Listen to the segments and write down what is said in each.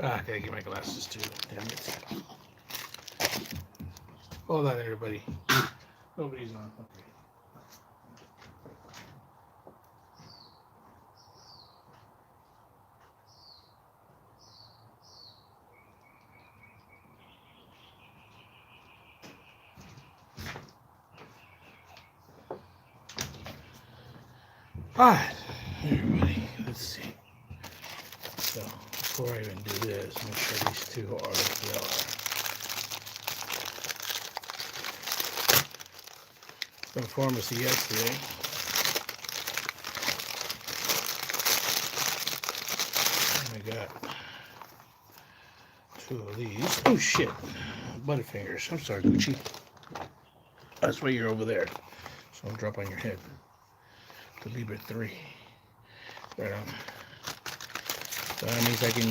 I gotta get my glasses too. Damn it. Hold on, everybody. Nobody's on. Okay. Alright, everybody. Let's see. So, before I even do this, make sure these two are as they are. From pharmacy yesterday. I got two of these. Oh shit. Butterfingers. I'm sorry, Gucci. That's why you're over there. So don't drop on your head. The Libra 3. Right on. So that means I can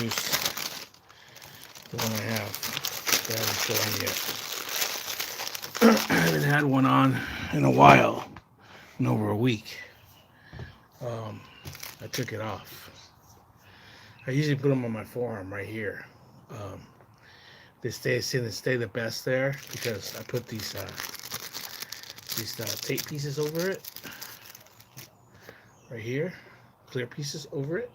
use the one I have that I haven't put on yet. I haven't had one on in a while, in over a week. I took it off. I usually put them on my forearm right here. Um, they stay the best there because I put these tape pieces over it right here, clear pieces over it,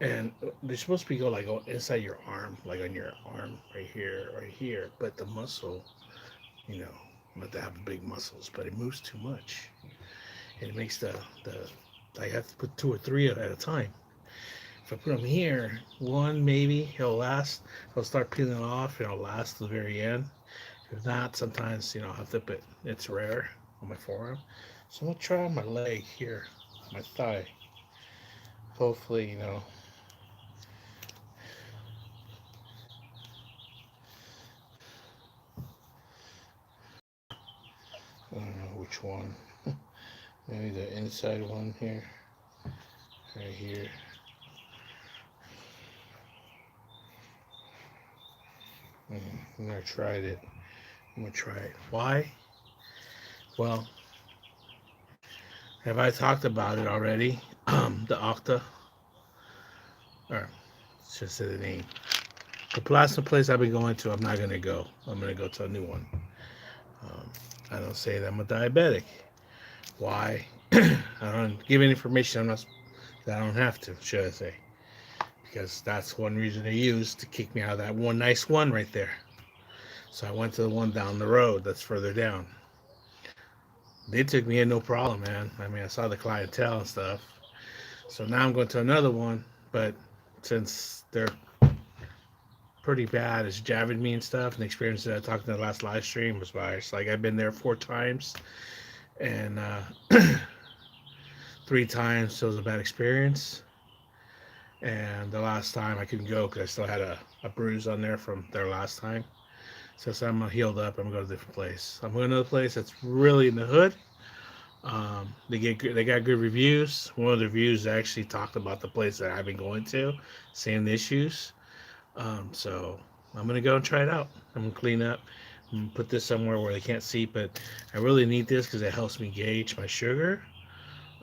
and they're supposed to be go like inside your arm, like on your arm right here. But the muscle, you know, not to have big muscles, but it moves too much, and it makes the I have to put two or three at a time. If I put them here, one maybe it'll last. It'll start peeling off, and it'll last to the very end. If not, sometimes I'll have to put. It's rare on my forearm, so I'm gonna try on my leg here, my thigh. Hopefully, I don't know which one. Maybe the inside one here, right here. I've never tried it. I'm gonna try it. Why? Well, have I talked about it already? The Octa, or let's just say the name. The plasma place I've been going to, I'm not gonna go. I'm gonna go to a new one. Um, I don't say that I'm a diabetic. Why? I don't give any information. I don't have to, should I say? Because that's one reason they used to kick me out of that one nice one right there. So I went to the one down the road that's further down. They took me in no problem, man. I mean, I saw the clientele and stuff. So now I'm going to another one, but since they're pretty bad as jabbing me and stuff, and the experience that I talked in the last live stream was by it's like I've been there 4 times, and 3 times it was a bad experience. And the last time I couldn't go because I still had a bruise on there from their last time. So I'm healed up. I'm going to go to a different place. I'm going to another place that's really in the hood. They got good reviews. One of the reviews actually talked about the place that I've been going to, saying the issues. So I'm gonna go and try it out. I'm gonna clean up and put this somewhere where they can't see. But I really need this because it helps me gauge my sugar.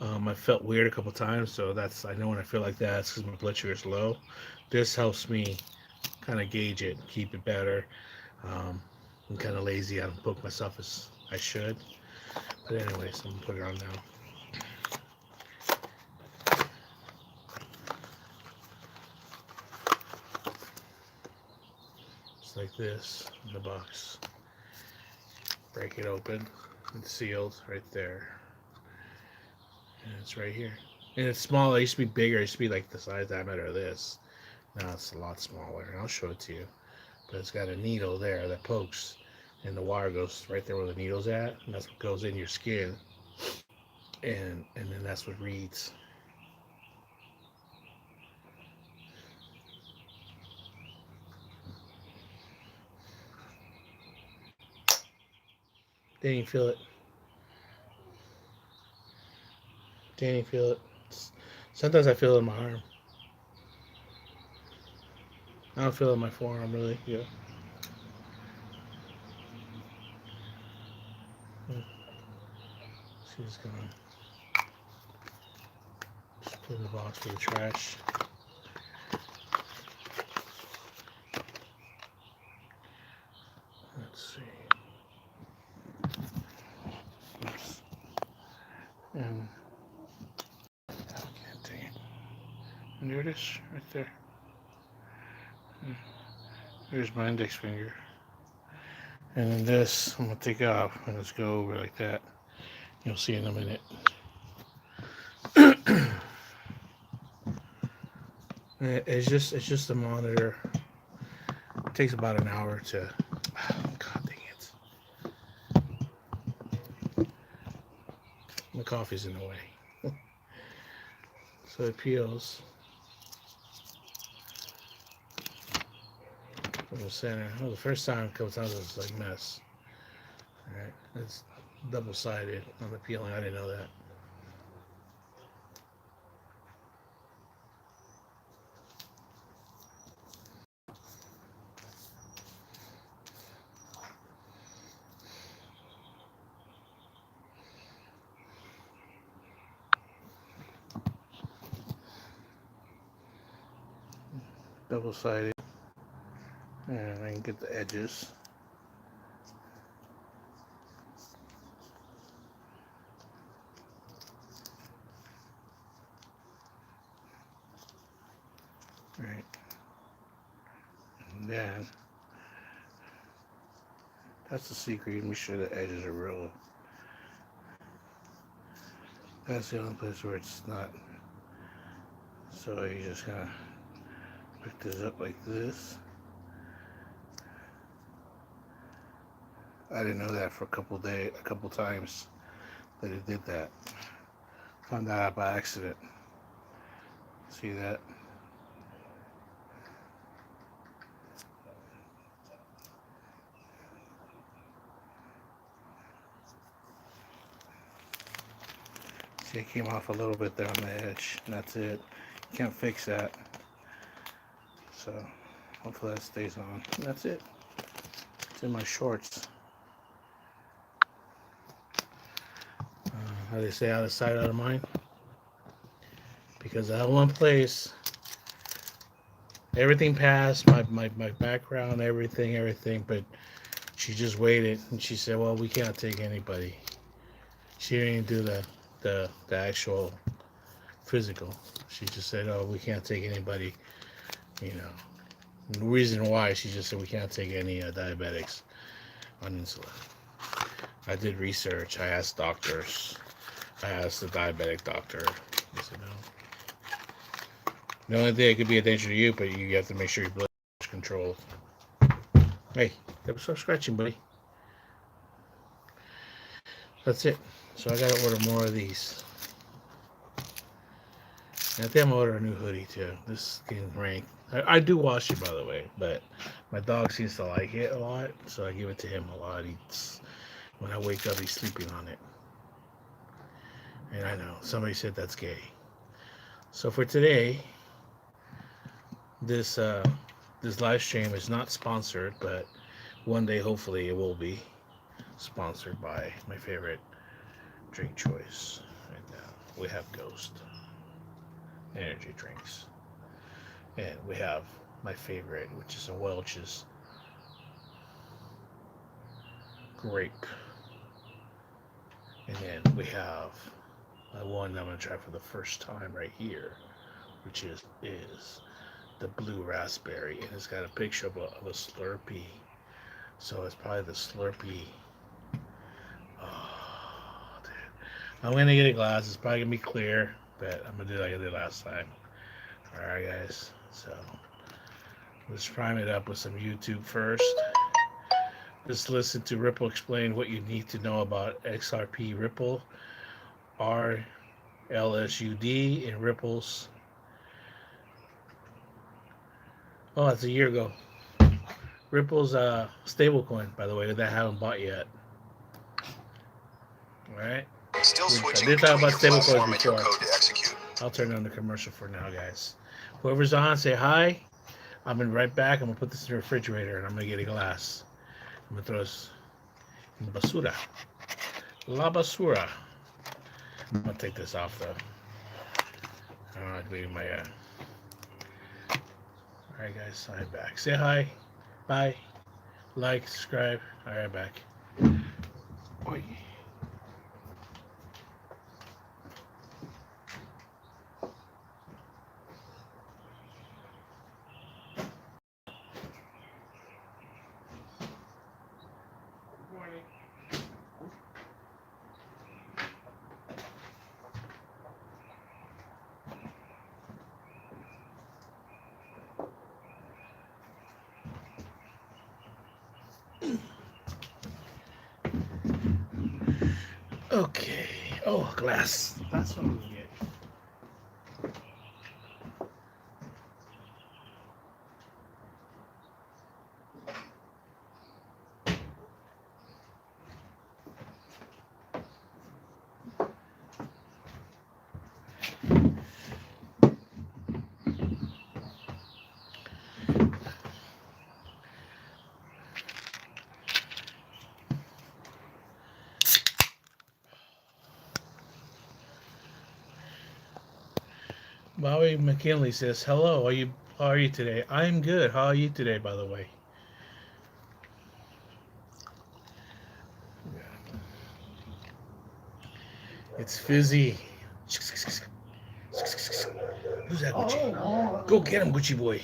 I felt weird a couple times, so I know when I feel like that, it's because my blood sugar is low. This helps me kind of gauge it, keep it better. Um, I'm kind of lazy. I don't poke myself as I should. But anyways, I'm gonna put it on now. Just like this in the box. Break it open. It's sealed right there. And it's right here. And it's small. It used to be bigger. It used to be like the size diameter of this. Now it's a lot smaller. And I'll show it to you. But it's got a needle there that pokes. And the wire goes right there where the needle's at. And that's what goes in your skin. And then that's what reads. Didn't you feel it? Didn't you feel it? Sometimes I feel it in my arm. I don't feel it in my forearm really. Yeah. She's gonna Put in the box for the trash. Let's see. Oops. And okay, dang it. And there it is, right there. There's my index finger. And then this, I'm gonna take off and let's go over like that. You'll see in a minute. It's just a monitor. It takes about an hour to. Oh, God dang it! The coffee's in the way. So it peels from the center. Well, the first time it comes out, it's like mess. All right, it's double-sided on the peeling. I didn't know that. Double-sided, and I can get the edges. Right, and then that's the secret. Make sure the edges are real. That's the only place where it's not. So you just kind of pick this up like this. I didn't know that for a couple times that it did that. Found that out by accident. See that? See, it came off a little bit there on the edge, and that's it. Can't fix that. So hopefully that stays on. And that's it. It's in my shorts. How they say, out of sight, out of mind. Because that one place, everything passed, my background, everything, but she just waited and she said, well, we can't take anybody. She didn't do the actual physical. She just said, oh, we can't take anybody, you know. And the reason why, she just said we can't take any diabetics on insulin. I did research. I asked doctors. I asked the diabetic doctor. He said no. The only thing that could be a danger to you, but you have to make sure your blood is controlled. Hey, stop scratching, buddy. That's it. So I gotta order more of these. And I think I'm gonna order a new hoodie too. This is getting rank. I do wash it, by the way, but my dog seems to like it a lot, so I give it to him a lot. When I wake up, he's sleeping on it. And I know somebody said that's gay. So for today, this live stream is not sponsored, but one day hopefully it will be sponsored by my favorite drink choice. Right now we have Ghost energy drinks, and we have my favorite, which is a Welch's grape, and then we have the one I'm gonna try for the first time right here, which is the blue raspberry, and it's got a picture of a Slurpee, so it's probably the Slurpee. Oh, dude. I'm gonna get a glass. It's probably gonna be clear, but I'm gonna do like I did last time. All right, guys. So let's prime it up with some YouTube first. Just listen to Ripple explain what you need to know about XRP Ripple, RLSUD, and Ripple's. Oh, that's a year ago. Ripple's stablecoin, by the way, that I haven't bought yet. All right. Still switching I did talk about stablecoins before. Code to execute. I'll turn on the commercial for now, guys. Whoever's on, say hi. I'll be right back. I'm gonna put this in the refrigerator, and I'm gonna get a glass. I'm gonna throw this in the basura. La basura. I'm gonna take this off though. I don't know, maybe my all right, guys, I'm back. Say hi, bye, like, subscribe. All right, back. Oi. Okay. Oh, glass. That's what we get. Bobby McKinley says, "Hello. How are you today? I'm good. How are you today, by the way?" It's fizzy. Who's that, Gucci? Go get him, Gucci boy.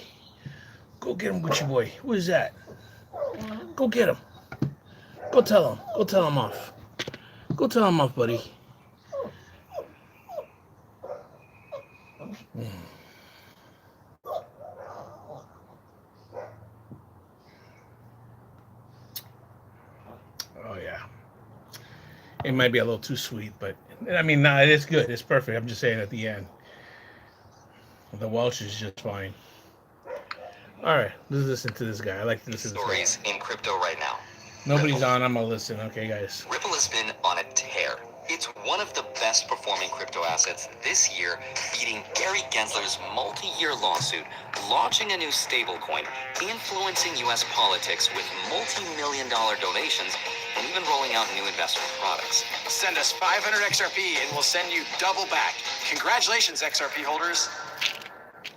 Go get him, Gucci boy. Who is that? Go get him. Go tell him. Go tell him off. Go tell him off, buddy. Oh yeah. It might be a little too sweet, but I mean, nah, it's good. It's perfect. I'm just saying at the end. The Welsh is just fine. All right, let's listen to this guy. I like to listen to this Stories in crypto right now. Nobody's Ripple. on. I'm gonna listen. Okay, guys. Ripple has been on a tear. It's one of the best performing crypto assets this year, beating Gary Gensler's multi-year lawsuit, launching a new stablecoin, influencing U.S. politics with multi-million-dollar donations, and even rolling out new investment products. Send us 500 XRP and we'll send you double back. Congratulations, XRP holders.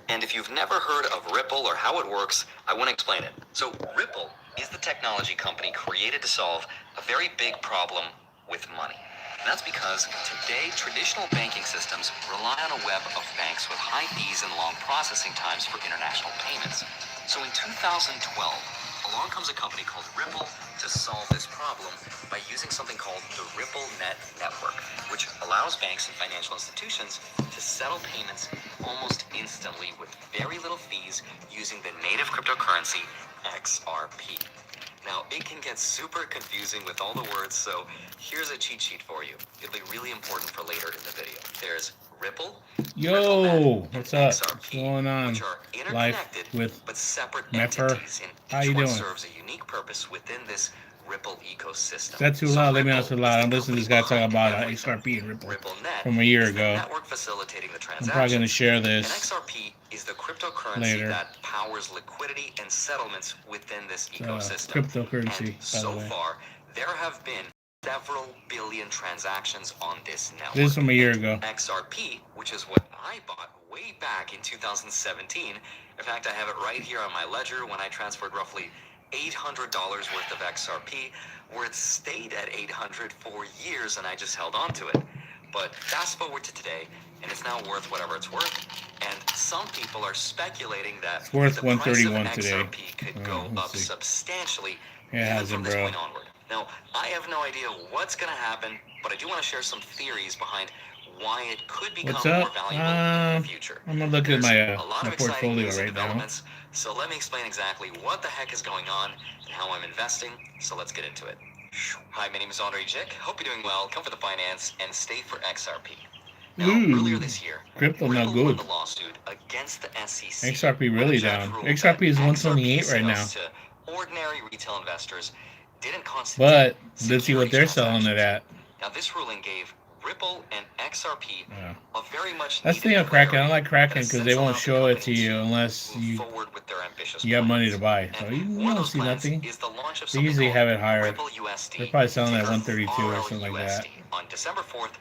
And if you've never heard of Ripple or how it works, I want to explain it. So Ripple is the technology company created to solve a very big problem with money. And that's because today traditional banking systems rely on a web of banks with high fees and long processing times for international payments. So in 2012, along comes a company called Ripple to solve this problem by using something called the RippleNet network, which allows banks and financial institutions to settle payments almost instantly with very little fees using the native cryptocurrency XRP. Now, it can get super confusing with all the words, so here's a cheat sheet for you. It'll be really important for later in the video. There's Ripple, Yo, RippleNet, what's and up? XRP, What's going on? which are Life interconnected with but separate Mepper. entities, and How each you one doing? serves a unique purpose within this Ripple ecosystem. Is that too So loud? Let me know Ripple it's too loud. is I'm the listening to this company guy talk behind about everything. XRP and Ripple RippleNet from a year is the ago. network facilitating the I'm transactions. probably going to share And this XRP is the cryptocurrency later. that powers liquidity and settlements within this ecosystem. Cryptocurrency, And by the so way. far, there have been several billion transactions on this network. This is from a year And ago. XRP, which is what I bought way back in 2017. In fact, I have it right here on my ledger when I transferred roughly $800 worth of XRP, where it stayed at 800 for years, and I just held on to it. But fast forward to today, and it's now worth whatever it's worth. And some people are speculating that It's worth the price of $131 today. XRP could go let's up see. substantially It even hasn't, from this bro. point onward. Now, I have no idea what's going to happen, but I do want to share some theories behind why it could become What's more up? valuable in the future. I'm gonna look at There's my a lot my of exciting portfolio news and right now. developments, so let me explain exactly what the heck is going on and how I'm investing, so let's get into it. Hi, my name is Andre Jick. Hope you're doing well, come for the finance, and stay for XRP. Now, earlier this year, Crypto not Ripple won good. the lawsuit against the SEC. XRP where the really judge down. ruled XRP is that 128 right now. sales to ordinary retail investors didn't constitute But let's see what securities they're selling it transactions. at. Now, this ruling gave Ripple and XRP Yeah. a very much That's the thing needed of Kraken. I clarity don't like Kraken that because they won't allowed the show it to company you unless move you forward with their ambitious have money to plans. buy. So And you one of don't those see plans nothing. is the launch of They something usually called have it higher. Ripple USD, They're probably selling at ticker 132 or something like that. RLUSD, on December 4th,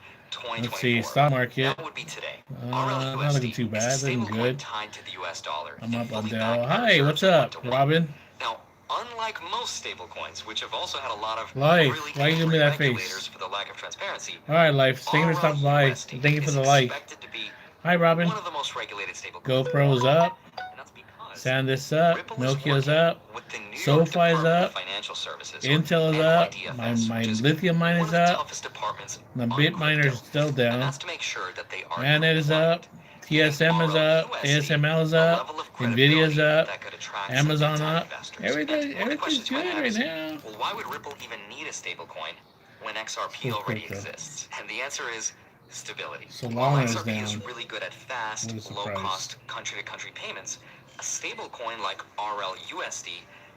Let's see, 2024. stock market. That would be today. Not looking too bad. is a Looking stablecoin good. tied to the US dollar. I'm and up, I'm fully down. backed by Hi, reserves what's up, 1-to-1. Robin? Now, unlike most stablecoins, which have also had a lot of Life, really why you give me angry that regulators face? for the lack of transparency, All right, Life. Thank you for stopping by. RLUSD Thank you for is the like. expected to be Hi, Robin. one of the most regulated stablecoins. GoPro's up. And that's because Sandisk up. Ripple is Nokia's working up. with the New York SoFi's Department of up. Financial Services, or Intel is up. NYDFS, My which is lithium mine one is of the up. toughest departments The on Bitminer crypto. is still And down. that's to make sure that they are Manet is up. compliant. TSM is up. RLUSD, ASML is a up. level of Nvidia is credibility up. that could attract some Amazon big-time up. investors. Everything, And one of the everything's questions you might good have right is, now. well, why would Ripple even need a stablecoin when XRP Who's already crypto? exists? And the answer is stability. Solana While is XRP is down. really good at fast, What a surprise. low-cost, country-to-country payments, a stablecoin like RLUSD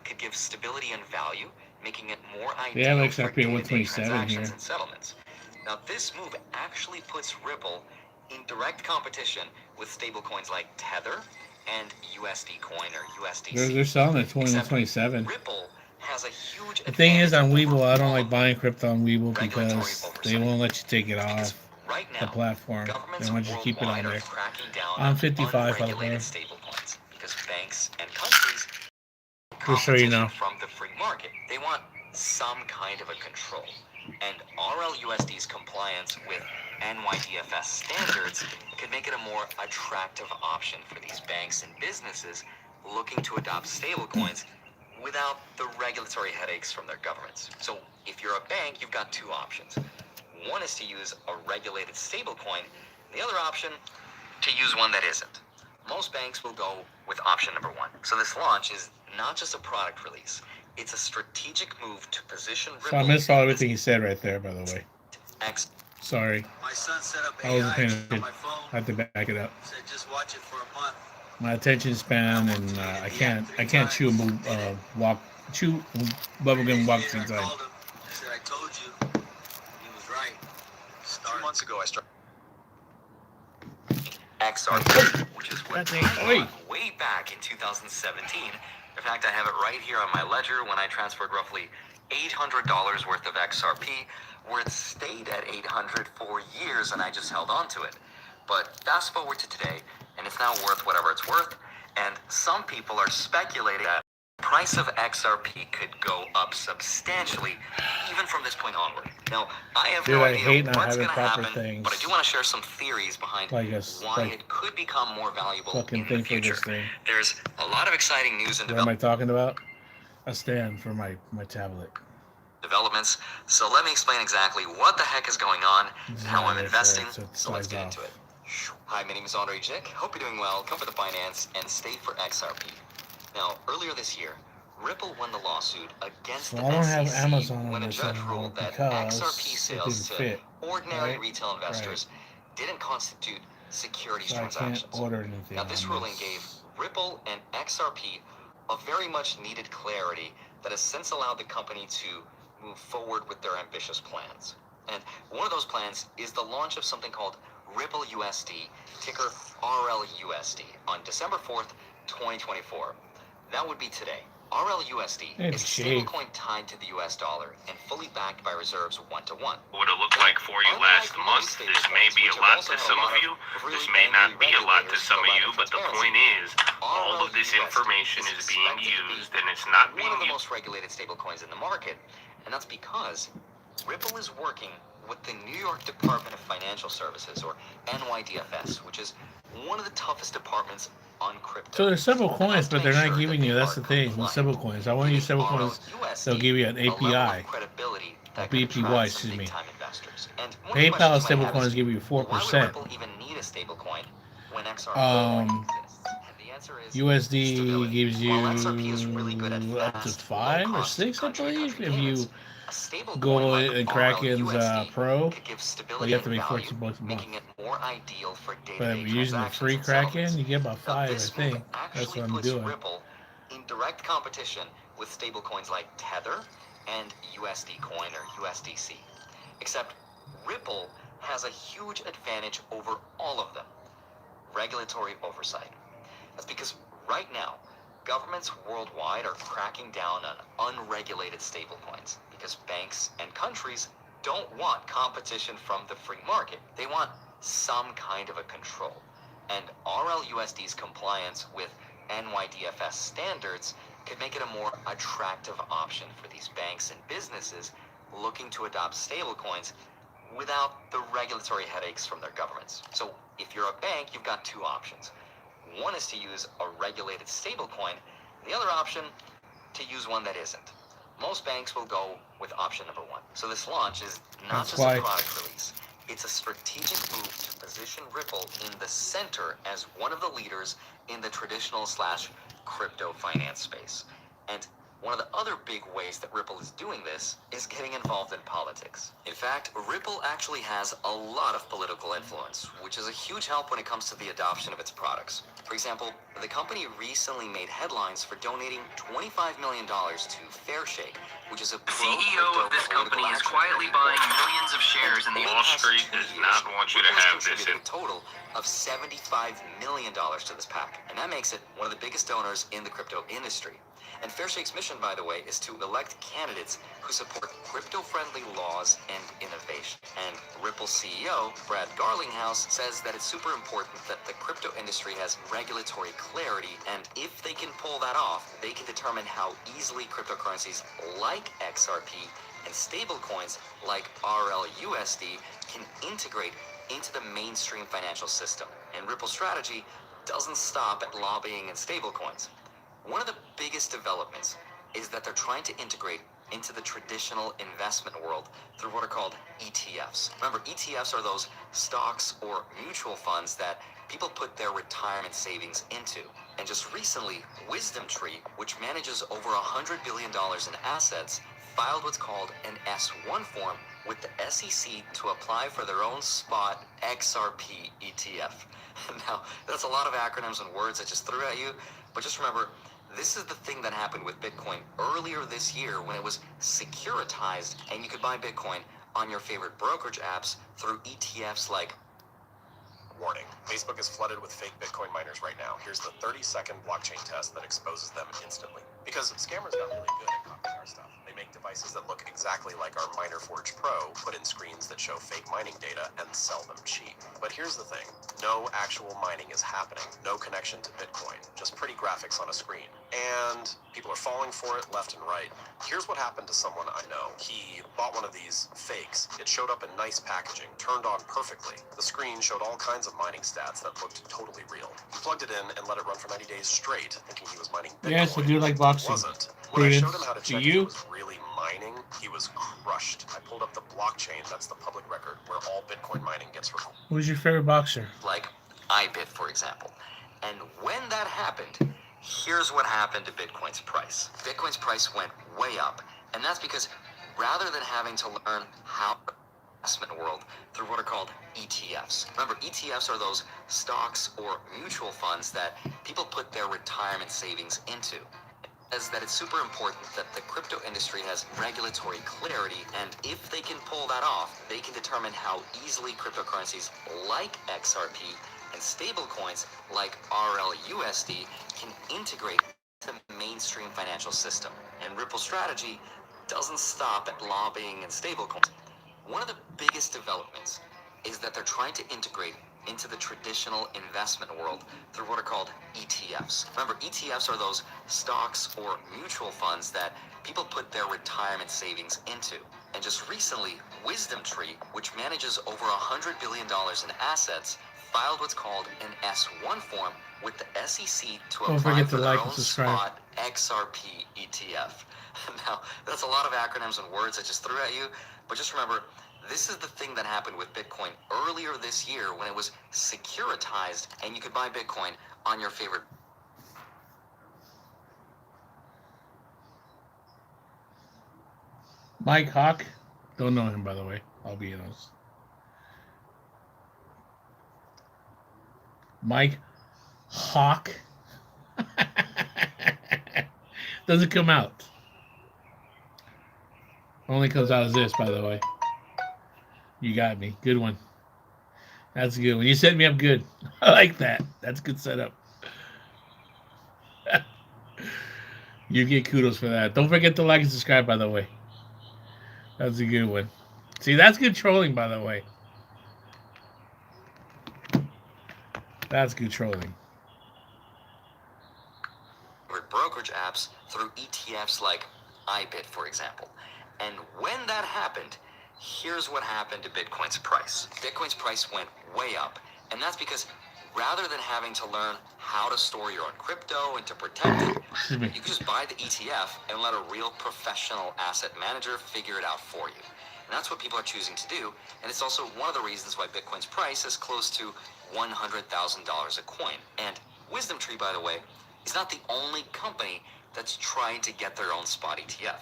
could give stability and value, making it more They have ideal for XRP at day-to-day 127 transactions here. and settlements. Now, this move actually puts Ripple in direct competition with stablecoins like Tether and USD Coin or USDC. They're selling at Except 2127. Ripple has a huge The thing is, on advantage Webull, over I don't all like of buying crypto on Webull regulatory because they oversight. won't let you take it Because off right the now, platform. governments They want you to keep it on worldwide are there. cracking down I'm on 55, by the way. unregulated stablecoins because banks and countries Just so you competition know. from the free market. They want some kind of a control. And RLUSD's compliance with NYDFS standards could make it a more attractive option for these banks and businesses looking to adopt stablecoins without the regulatory headaches from their governments. So if you're a bank, you've got two options. One is to use a regulated stablecoin. The other option, to use one that isn't. Most banks will go with option number one. So this launch is not just a product release. It's a strategic move to position Ripple. So I missed all everything he said right there, by the way. X. Sorry. My son set up I wasn't AI paying on attention. my phone. I have to back it up. Said just watch it for a month. My attention span and I can't chew chew bubblegum walk I things on. called him. I said, I told you. He was right. 2 months ago, I started XRP, which is what I bought way back in 2017. In fact, I have it right here on my ledger when I transferred roughly $800 worth of XRP, where it stayed at 800 for years, and I just held on to it. But fast forward to today, and it's now worth whatever it's worth, and some people are speculating that the price of XRP could go up substantially, even from this point onward. Now, I have no I idea hate not what's having going to proper happen, things. but I do want to share some theories behind Like why it could become more valuable fucking in thing the for future. this thing. There's a lot of exciting news and What am I talking about? A stand for my tablet. developments. So let me explain exactly what the heck is going on and how I'm investing. So let's get into it. Hi, my name is Andre Jick. Hope you're doing well. Come for the finance and stay for XRP. Now, earlier this year, Ripple won the lawsuit against So the I don't SEC have Amazon when on a this judge anymore ruled that because XRP it sales didn't to fit, ordinary right? retail investors didn't constitute securities So I can't transactions. order anything. Now, this on ruling gave Ripple and XRP a very much needed clarity that has since allowed the company to move forward with their ambitious plans. And one of those plans is the launch of something called Ripple USD, ticker RLUSD, on December 4th, 2024. That would be today. RLUSD is a stablecoin tied to the US dollar and fully backed by reserves 1-to-1. What it looked like for you last month, this may be a lot to some of you, this may not be a lot to some of you, but the point is, all of this information is being used and it's not being one of the used. most regulated stablecoins in the market, and that's because Ripple is working with the New York Department of Financial Services, or NYDFS, which is one of the toughest departments on crypto. So there's several And coins, that's to but they're make not sure giving that you. they That's are the thing with compliant, several coins. I want to use several giving coins. RLUSD They'll give you an a level API. of credibility that BPY, could attract excuse some me. big-time investors. And one of the PayPal questions you might have stablecoins is, give you why would 4%. Ripple even need a stablecoin when XRP already exists? And the answer is USD stability. gives you While XRP is really good at up to fast, 5 or low-cost 6, I country-to-country believe, if you payments, a stablecoin go like in Kraken's RLUSD Pro. could give But stability you have to and pay value, 14 bucks a month. making it more ideal for But day-to-day if you're using the transactions free and Kraken, settlements. you get about Now, 5, I this move think. That's actually what I'm puts doing. Ripple in direct competition with stablecoins like Tether and USD Coin or USDC. Except Ripple has a huge advantage over all of them: regulatory oversight. That's because right now, governments worldwide are cracking down on unregulated stablecoins because banks and countries don't want competition from the free market. They want some kind of a control. And RLUSD's compliance with NYDFS standards could make it a more attractive option for these banks and businesses looking to adopt stablecoins without the regulatory headaches from their governments. So if you're a bank, you've got two options. One is to use a regulated stablecoin. The other option, to use one that isn't. Most banks will go with option number one. So this launch is not just a product release. It's a strategic move to position Ripple in the center as one of the leaders in the traditional/crypto finance space. And one of the other big ways that Ripple is doing this is getting involved in politics. In fact, Ripple actually has a lot of political influence, which is a huge help when it comes to the adoption of its products. For example, the company recently made headlines for donating $25 million to Fairshake, which is a CEO of this company is quietly buying millions of shares in the Wall Street does not want you to have this. A total of $75 million to this pack, and that makes it one of the biggest donors in the crypto industry. And Fairshake's mission, by the way, is to elect candidates who support crypto-friendly laws and innovation. And Ripple CEO, Brad Garlinghouse, says that it's super important that the crypto industry has regulatory clarity, and if they can pull that off, they can determine how easily cryptocurrencies like XRP and stablecoins like RLUSD can integrate into the mainstream financial system. And Ripple's strategy doesn't stop at lobbying and stablecoins. One of the biggest developments is that they're trying to integrate into the traditional investment world through what are called ETFs. Remember, ETFs are those stocks or mutual funds that people put their retirement savings into. And just recently, WisdomTree, which manages over $100 billion in assets, filed what's called an S1 form with the SEC to apply for their own spot XRP ETF. Now, that's a lot of acronyms and words I just threw at you, but just remember, this is the thing that happened with Bitcoin earlier this year when it was securitized and you could buy Bitcoin on your favorite brokerage apps through ETFs like... Warning, Facebook is flooded with fake Bitcoin miners right now. Here's the 30-second blockchain test that exposes them instantly. Because scammers got really good at copying our stuff. They make devices that look exactly like our Miner Forge Pro, put in screens that show fake mining data, and sell them cheap. But here's the thing. No actual mining is happening. No connection to Bitcoin. Just pretty graphics on a screen. And people are falling for it left and right. Here's what happened to someone I know. He bought one of these fakes. It showed up in nice packaging, turned on perfectly. The screen showed all kinds of mining stats that looked totally real. He plugged it in and let it run for 90 days straight, thinking he was mining Bitcoin. Yes, I do like boxing. It wasn't. When I showed him how to check if it was really mining, he was crushed. I pulled up the blockchain, that's the public record, where all Bitcoin mining gets recorded. Who's your favorite boxer? Like iBit, for example. And when that happened, here's what happened to Bitcoin's price. Bitcoin's price went way up, and that's because rather than having to learn how investment world through what are called ETFs. Remember, ETFs are those stocks or mutual funds that people put their retirement savings into. Says that it's super important that the crypto industry has regulatory clarity, and if they can pull that off, they can determine how easily cryptocurrencies like XRP and stablecoins like RLUSD can integrate into the mainstream financial system. And Ripple's strategy doesn't stop at lobbying and stablecoins. One of the biggest developments is that they're trying to integrate into the traditional investment world through what are called ETFs. Remember, ETFs are those stocks or mutual funds that people put their retirement savings into. And just recently, WisdomTree, which manages over $100 billion in assets, filed what's called an S1 form with the SEC to apply for their own spot XRP ETF. Now, that's a lot of acronyms and words I just threw at you, but just remember, this is the thing that happened with Bitcoin earlier this year when it was securitized and you could buy Bitcoin on your favorite... Mike Hawk. Don't know him, by the way. I'll be honest. Mike Hawk. Doesn't come out. Only comes out as this, by the way. You got me. Good one. That's a good one. You set me up good. I like that. That's a good setup. You get kudos for that. Don't forget to like and subscribe, by the way. That's a good one. See, that's good trolling, by the way. That's good trolling. brokerage apps through ETFs like iBit, for example. And when that happened, here's what happened to Bitcoin's price. Bitcoin's price went way up, and that's because rather than having to learn how to store your own crypto and to protect it, you could just buy the ETF and let a real professional asset manager figure it out for you. And that's what people are choosing to do, and it's also one of the reasons why Bitcoin's price is close to $100,000 a coin. And WisdomTree, by the way, is not the only company that's trying to get their own spot ETF.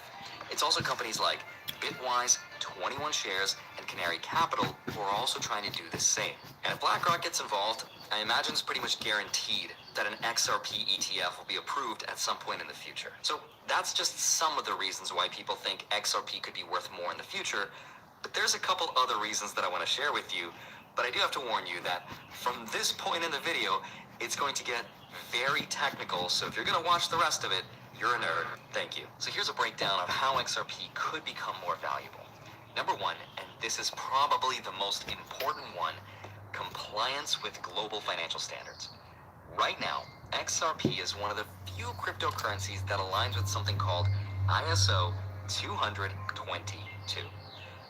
It's also companies like Bitwise, 21 Shares, and Canary Capital who are also trying to do the same. And if BlackRock gets involved, I imagine it's pretty much guaranteed that an XRP ETF will be approved at some point in the future. So that's just some of the reasons why people think XRP could be worth more in the future. But there's a couple other reasons that I want to share with you. But I do have to warn you that from this point in the video, it's going to get very technical. So if you're going to watch the rest of it, you're a nerd. Thank you. So here's a breakdown of how XRP could become more valuable. Number one, and this is probably the most important one, compliance with global financial standards. Right now, XRP is one of the few cryptocurrencies that aligns with something called ISO 20022.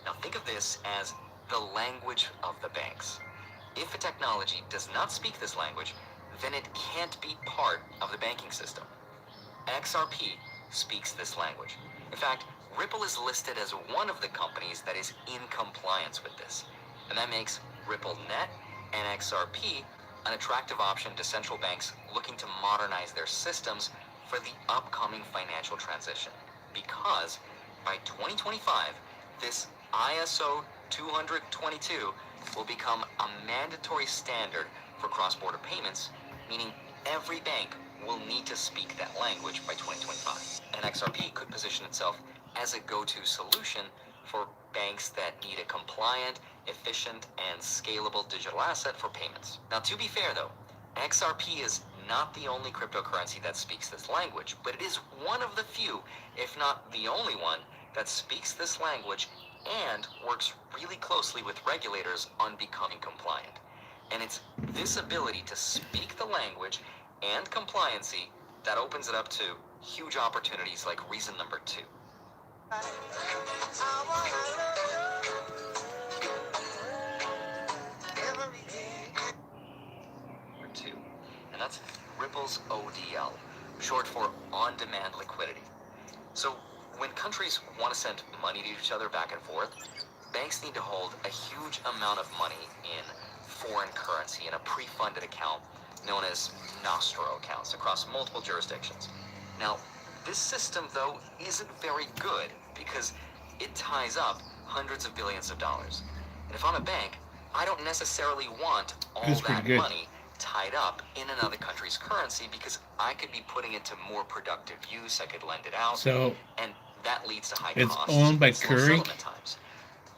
Now think of this as the language of the banks. If a technology does not speak this language, then it can't be part of the banking system. XRP speaks this language. In fact, Ripple is listed as one of the companies that is in compliance with this. And that makes RippleNet and XRP an attractive option to central banks looking to modernize their systems for the upcoming financial transition. Because by 2025, this ISO 20022 will become a mandatory standard for cross-border payments, meaning every bank will need to speak that language by 2025. And XRP could position itself as a go-to solution for banks that need a compliant, efficient, and scalable digital asset for payments. Now, to be fair though, XRP is not the only cryptocurrency that speaks this language, but it is one of the few, if not the only one, that speaks this language and works really closely with regulators on becoming compliant. And it's this ability to speak the language and compliancy that opens it up to huge opportunities like reason number two. Number two, and that's Ripple's ODL, short for on-demand liquidity. So when countries want to send money to each other back and forth, banks need to hold a huge amount of money in foreign currency in a pre-funded account known as Nostro accounts across multiple jurisdictions. Now, this system, though, isn't very good because it ties up hundreds of billions of dollars. And if I'm a bank, I don't necessarily want all that money tied up in another country's currency because I could be putting it to more productive use. I could lend it out. So, and that leads to high costs. It's owned by Curry.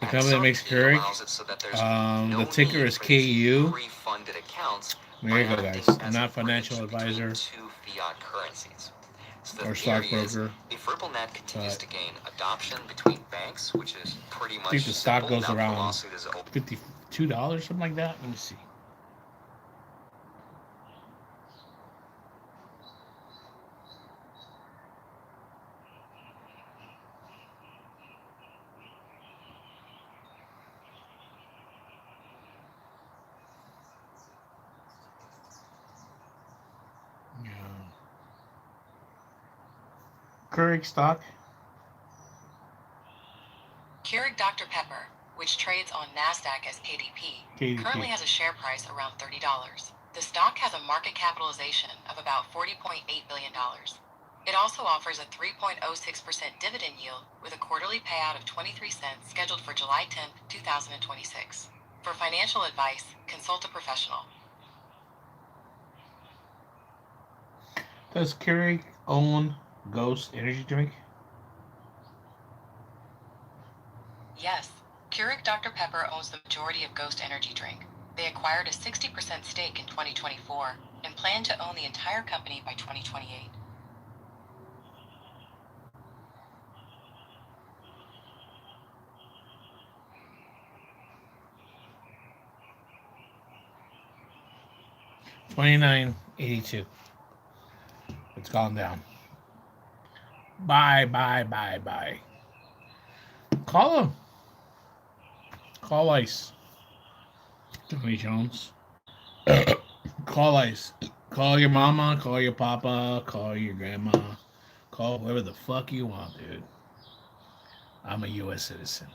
The company that makes Curry. So that the ticker is KU. Pre-funded accounts. There you go, guys. Not financial advisor two fiat currencies. So or stockbroker. If RippleNet continues to gain adoption between banks, which is pretty much I think the stock goes around $52, something like that. Let me see. Keurig stock. Keurig Dr. Pepper, which trades on NASDAQ as KDP, currently has a share price around $30. The stock has a market capitalization of about $40.8 billion. It also offers a 3.06% dividend yield with a quarterly payout of 23 cents scheduled for July 10, 2026. For financial advice, consult a professional. Does Keurig own Ghost energy drink? Yes, Keurig Dr. Pepper owns the majority of Ghost energy drink. They acquired a 60% stake in 2024 and plan to own the entire company by 2028. $29.82. It's gone down. Bye. Call him. Call ICE. Tony Jones. Call ICE. Call your mama. Call your papa. Call your grandma. Call whoever the fuck you want, dude. I'm a U.S. citizen.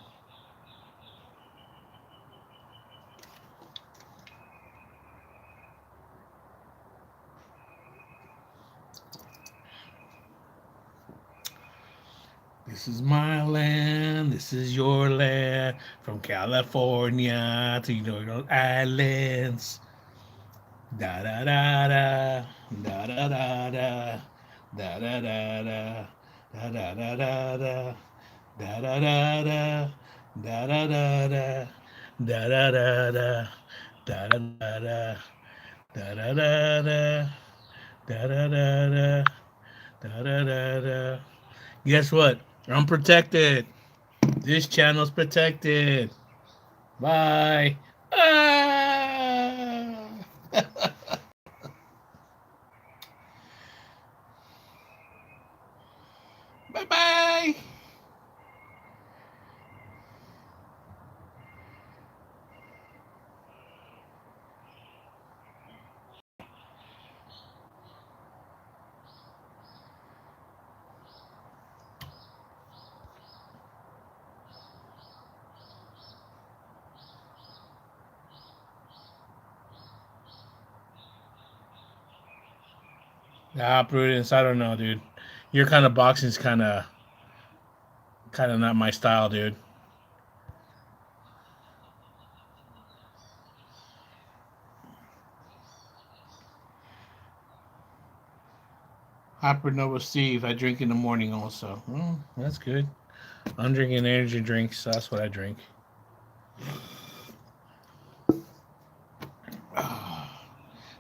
This is my land, this is your land, from California to Northern Islands. Da da da da, da da da da, da da da da, da da da da da, da da da da, da da da da, da da da da, da da da da, da da da da, da da da da, da da da da. Guess what? I'm protected. This channel's protected. Bye. Ah! Bye bye. Ah, Prudence, I don't know, dude. Your kind of boxing's kind of not my style, dude. Hypernova Steve, I drink in the morning also. That's good. I'm drinking energy drinks, so that's what I drink.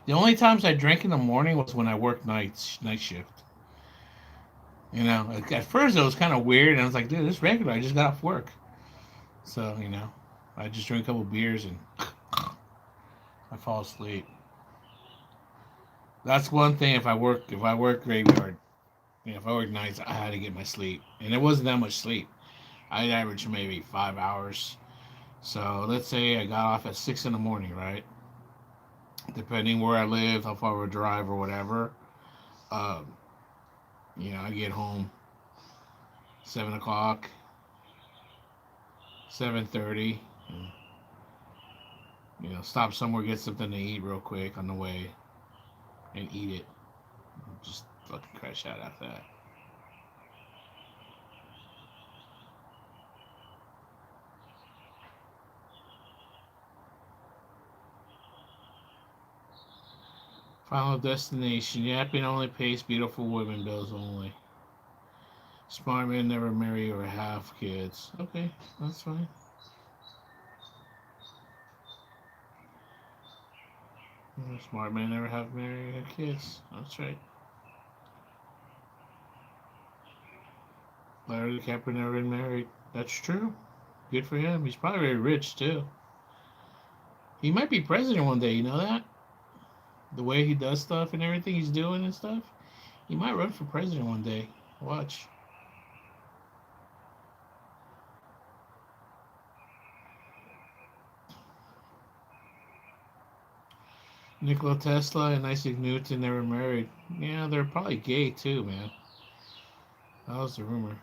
The only times I drank in the morning was when I worked night shift. You know, at first it was kind of weird, and I was like, dude, this is regular. I just got off work. So, you know, I just drink a couple beers and I fall asleep. That's one thing. If I work graveyard, you know, if I work nights, I had to get my sleep, and it wasn't that much sleep. I averaged maybe 5 hours. So let's say I got off at 6 in the morning, right? Depending where I live, how far I would drive or whatever. Um, you know, I get home 7 o'clock, 7:30. You know, stop somewhere, get something to eat real quick on the way, and eat it. Just fucking crash out after that. Final destination. Yapping only pays beautiful women bills only. Smart men never marry or have kids. Okay, that's fine. Smart men never have married or have kids. That's right. Larry DiCaprio never been married. That's true. Good for him. He's probably very rich too. He might be president one day. You know that? The way he does stuff and everything he's doing and stuff. He might run for president one day. Watch. Nikola Tesla and Isaac Newton never married. Yeah, they're probably gay too, man. That was the rumor.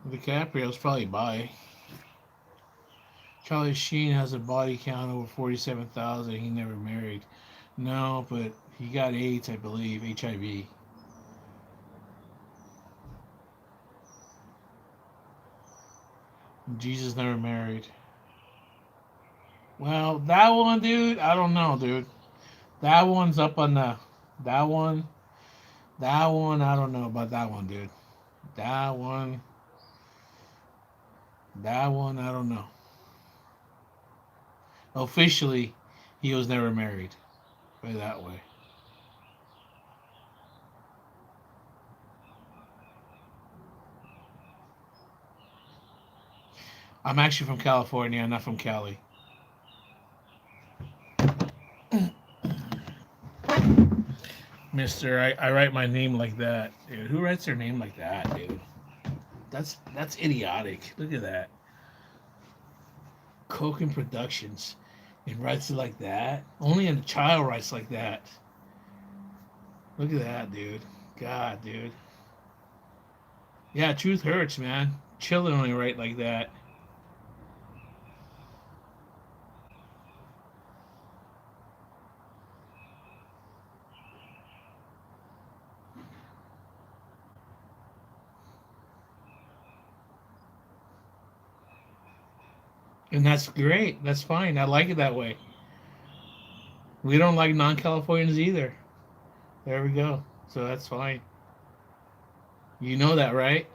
DiCaprio's probably bi. Charlie Sheen has a body count over 47,000. He never married. No, but he got AIDS, I believe. HIV. Jesus never married. Well, that one, dude, I don't know, dude. That one's up on the. That one. That one, I don't know about that one, dude. That one. That one, I don't know. Officially, he was never married. Put it that way. I'm actually from California, I'm not from Cali. Mister, I write my name like that, dude. Who writes their name like that, dude? That's idiotic. Look at that. Coken Productions. It writes it like that. Only a child writes like that. Look at that, dude. God, dude. Yeah, truth hurts, man. Children only write like that. And that's great. That's fine. I like it that way. We don't like non-Californians either. There we go. So that's fine. You know that, right?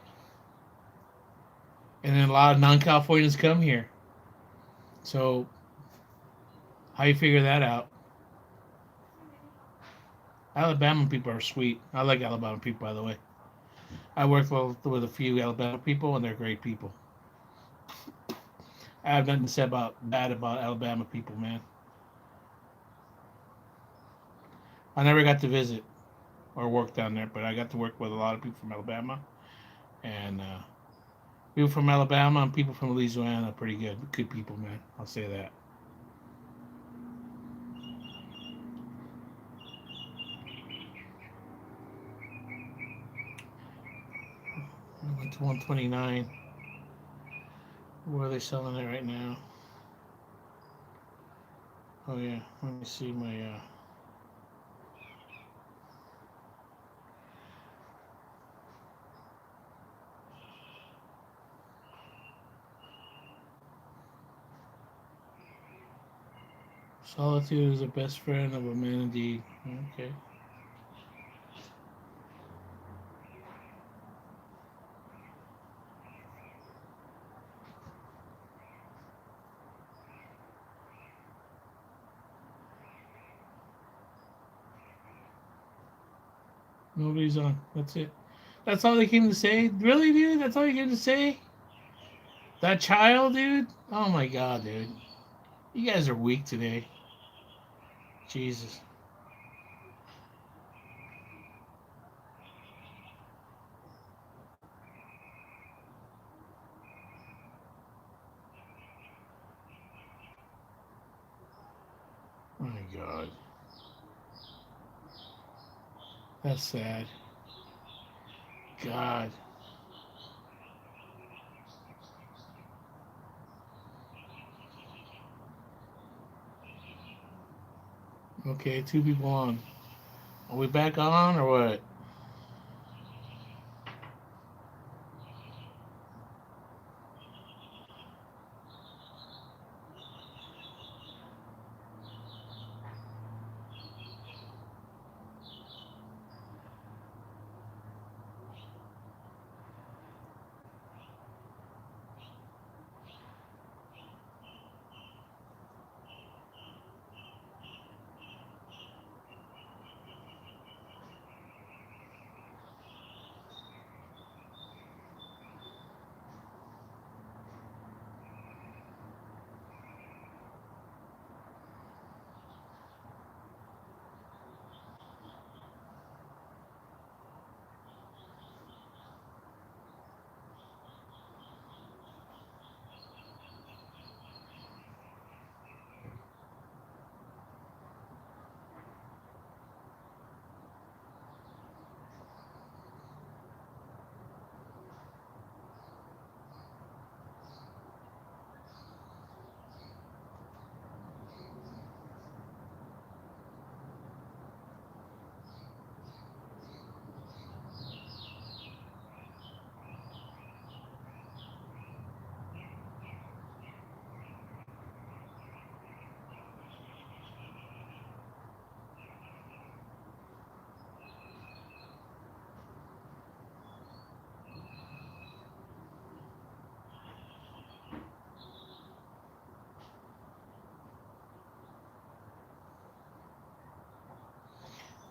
And then a lot of non-Californians come here. So how you figure that out? Alabama people are sweet. I like Alabama people, by the way. I work with a few Alabama people, and they're great people. I have nothing to say bad about Alabama people, man. I never got to visit or work down there, but I got to work with a lot of people from Alabama, and people from Alabama and people from Louisiana are pretty good people, man. I'll say that. I went to 129. Where are they selling it right now? Oh yeah, let me see my. Solitude is the best friend of a man indeed. Okay. Nobody's on. That's it. That's all they came to say? Really, dude? That's all you came to say? That child, dude? Oh my god, dude. You guys are weak today. Jesus. Oh my god. That's sad. God. Okay, two people on. Are we back on or what?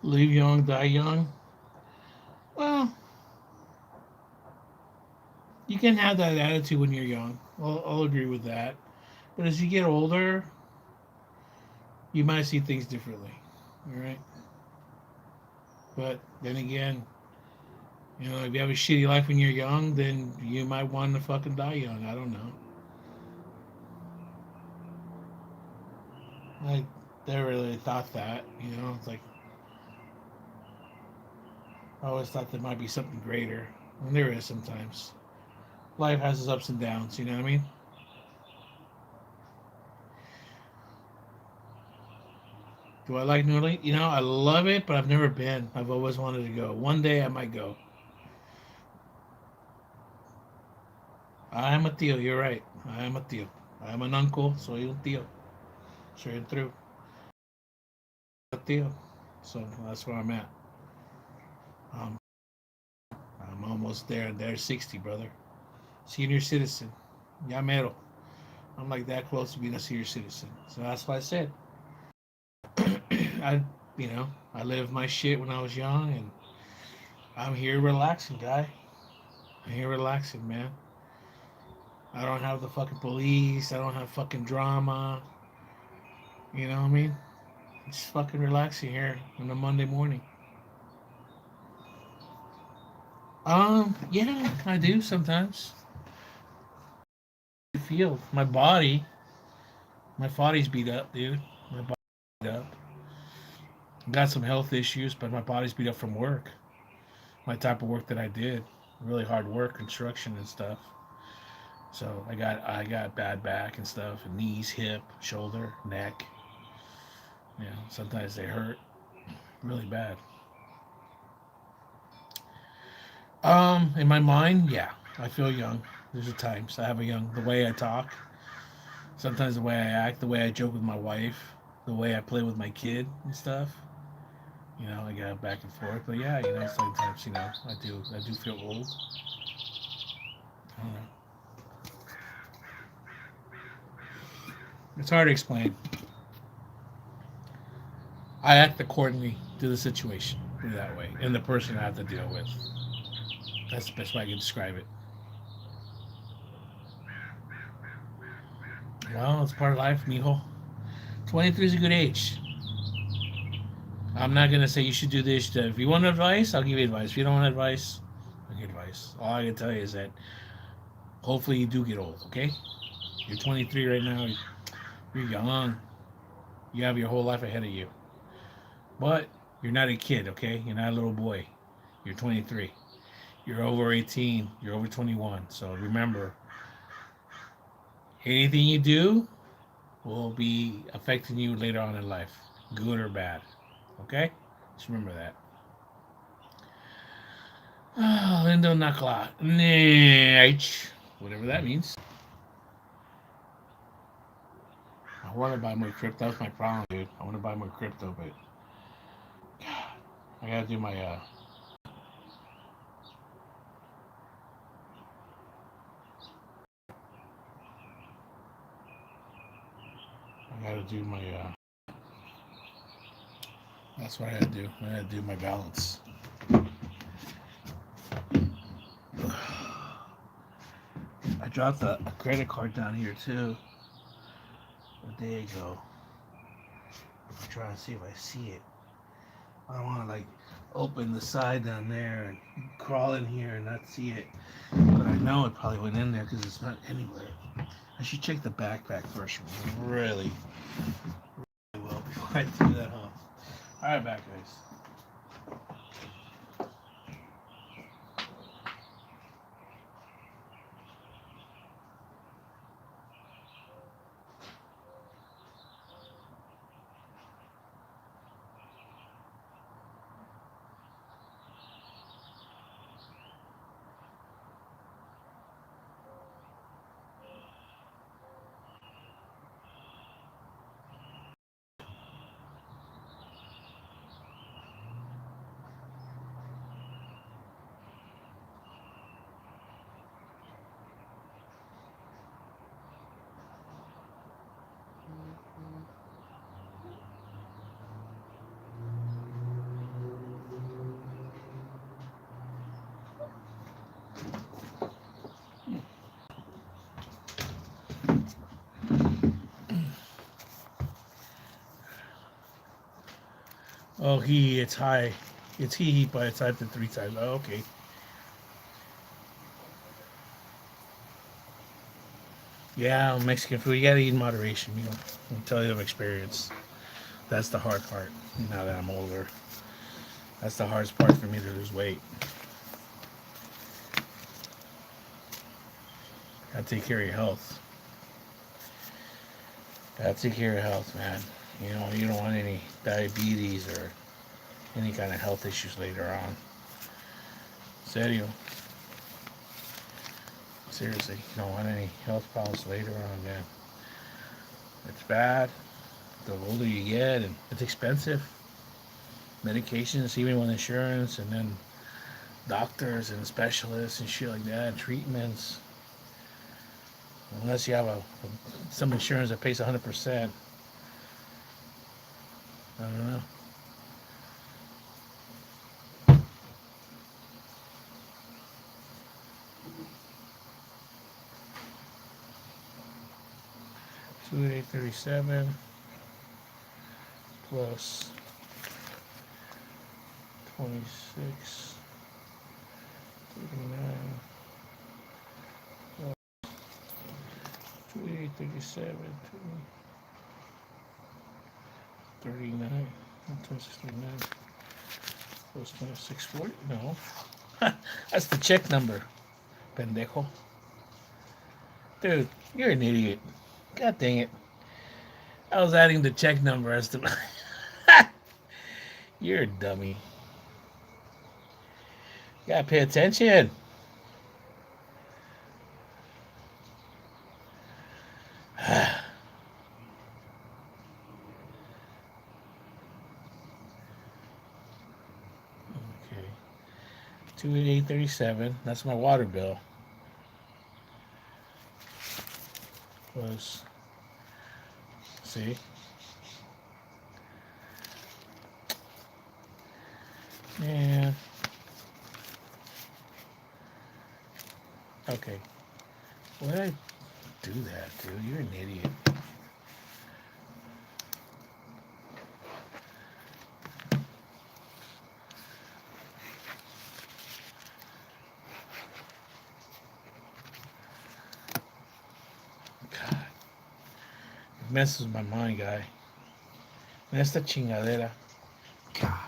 Live young, die young? Well, you can have that attitude when you're young. I'll agree with that. But as you get older, you might see things differently. All right? But then again, you know, if you have a shitty life when you're young, then you might want to fucking die young. I don't know. I never really thought that, you know. It's like I always thought there might be something greater, and there is sometimes. Life has its ups and downs. You know what I mean? Do I like New Orleans? You know, I love it, but I've never been. I've always wanted to go. One day I might go. I am a tío. You're right. I am a tío. I am an uncle. Soy un tío. Straight and through. A tío. So that's where I'm at. Um, I'm almost there. There's 60, brother. Senior citizen. Ya mero. I'm like that close to being a senior citizen. So that's why I said, I, you know, I lived my shit when I was young, and I'm here relaxing, guy. I'm here relaxing, man. I don't have the fucking police. I don't have fucking drama. You know what I mean? Just fucking relaxing here on a Monday morning. Yeah, I do sometimes. I feel my body's beat up, dude. My body's beat up. Got some health issues, but my body's beat up from work. My type of work that I did, really hard work, construction and stuff. So I got bad back and stuff, and knees, hip, shoulder, neck. You know, sometimes they hurt really bad. In my mind, yeah, I feel young. There's a times I have a young. The way I talk, sometimes the way I act, the way I joke with my wife, the way I play with my kid and stuff. You know, I got back and forth. But yeah, you know, sometimes you know, I do feel old. I don't know. It's hard to explain. I act accordingly to the situation, put it that way, and the person I have to deal with. That's the best way I can describe it. Well, it's part of life, mijo. 23 is a good age. I'm not gonna say you should do this. If you want advice, I'll give you advice. If you don't want advice, I'll give you advice. All I can tell you is that hopefully you do get old. Okay, you're 23 right now. You're young. You have your whole life ahead of you. But you're not a kid. Okay, you're not a little boy. You're 23. You're over 18. You're over 21. So remember, anything you do will be affecting you later on in life, good or bad. Okay, just remember that. Ah, Lindo Nakla. Whatever that means. I want to buy more crypto. That's my problem, dude. I want to buy more crypto, but I gotta do my I gotta do my that's what I gotta do. I gotta do my balance. I dropped a credit card down here too a day ago. I'm trying to see if I see it. I don't want to like open the side down there and crawl in here and not see it. But I know it probably went in there because it's not anywhere. I should check the backpack first, really well before I do that, huh? All right, back guys. Oh, it's high. It's he, but I typed it 3 times. Oh, okay. Yeah, Mexican food. You gotta eat in moderation. You know, I'll tell you of experience. That's the hard part. Now that I'm older, that's the hardest part for me to lose weight. Gotta take care of your health. Gotta take care of health, man. You know, you don't want any diabetes or any kind of health issues later on. Serio. Seriously, you don't want any health problems later on, man. It's bad. The older you get, and it's expensive. Medications, even with insurance, and then doctors and specialists and shit like that, treatments. Unless you have some insurance that pays 100%. I don't know. Two 837 plus 26 39 plus 2837 39 2639 plus 2640. No, that's the check number, pendejo. Dude, you're an idiot. God dang it. I was adding the check number as to. You're a dummy. You gotta pay attention. Okay. 28837. That's my water bill. Plus, see? Yeah. Okay. Why did I do that, dude? You're an idiot. God. It messes with my mind, guy. Esta chingadera. God.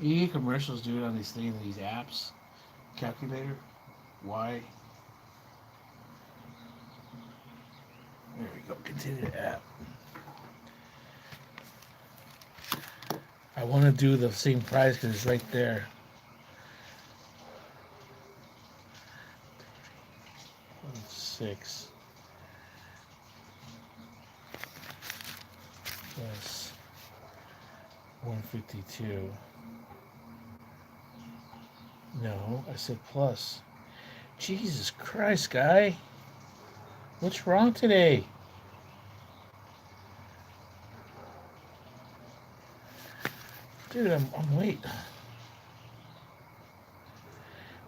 You get commercials, dude, on these things, these apps. Calculator. Why? There we go. Continue the app. I want to do the same price because it's right there. 6 plus 152. No, I said plus. Jesus Christ, guy. What's wrong today? Dude, I'm late.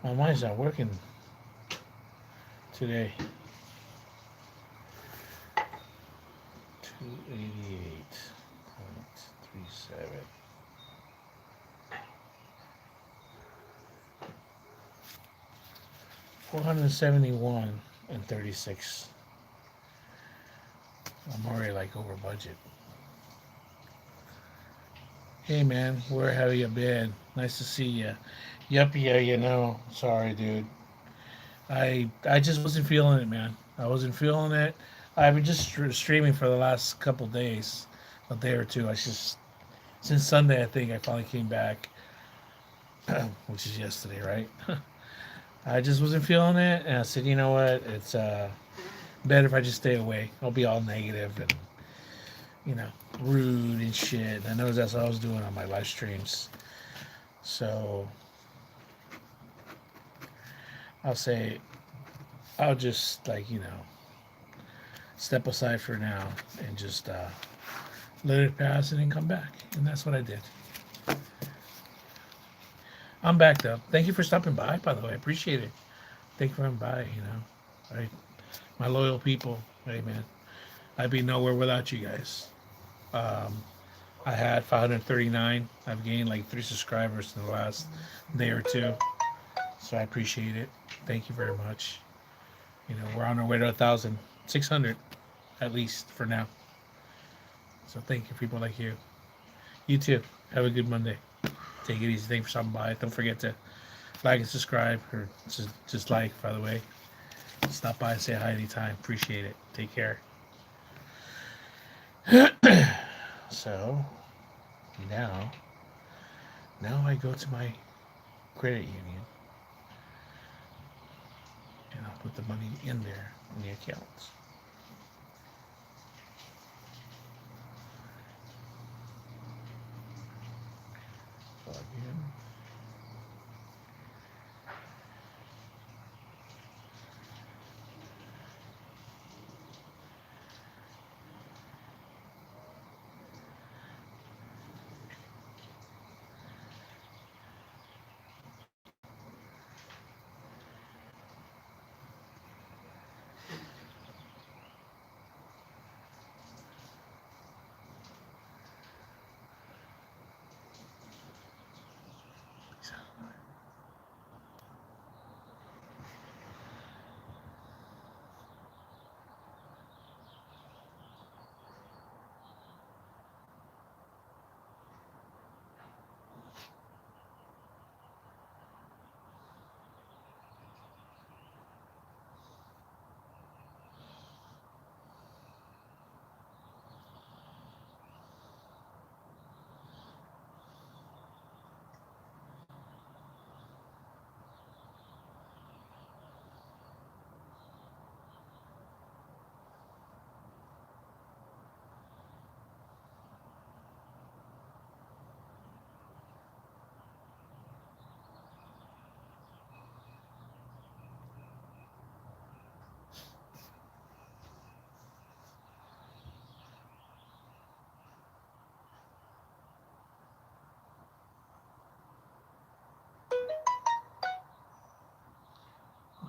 My mind's not working today. 288.37. 471 and 36. I'm already like over budget. Hey man, where have you been? Nice to see you. Yep, yeah, you know. Sorry, dude. I just wasn't feeling it, man. I wasn't feeling it. I've been just streaming for the last couple days, a day or two. I just since Sunday, I think I finally came back, which is yesterday, right? I just wasn't feeling it, and I said, you know what? It's better if I just stay away. I'll be all negative and rude and shit. I know that's what I was doing on my live streams. So I'll say I'll just step aside for now and just let it pass and then come back. And that's what I did. I'm back though. Thank you for stopping by the way. I appreciate it. Thank you for coming by, my loyal people. Hey man, I'd be nowhere without you guys. I had 539. I've gained like 3 subscribers in the last day or two, so I appreciate it. Thank you very much. You know, we're on our way to 1,600 at least for now. So thank you, people like you. You too. Have a good Monday. Take it easy. Thanks for stopping by. Don't forget to like and subscribe, or just like, by the way. Stop by and say hi anytime. Appreciate it. Take care. So now, now I go to my credit union and I'll put the money in there in the accounts. Plug in.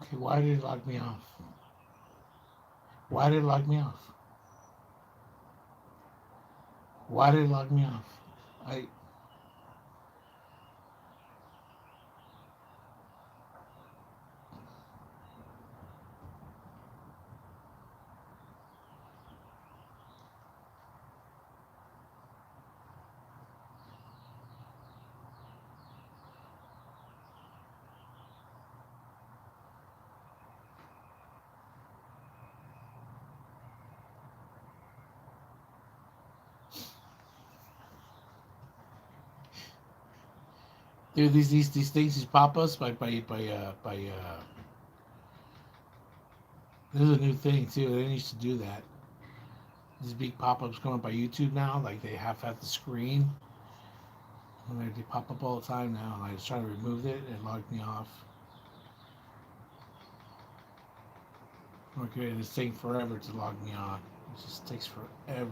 Okay, why did it log me off? Why did it log me off? Why did it log me off? I dude, these things, these pop-ups by there's a new thing too. They used to do that. These big pop-ups come up by YouTube now, like they have at the screen. And they pop up all the time now. I was trying to remove it and it logged me off. Okay, it's taking forever to log me on. It just takes forever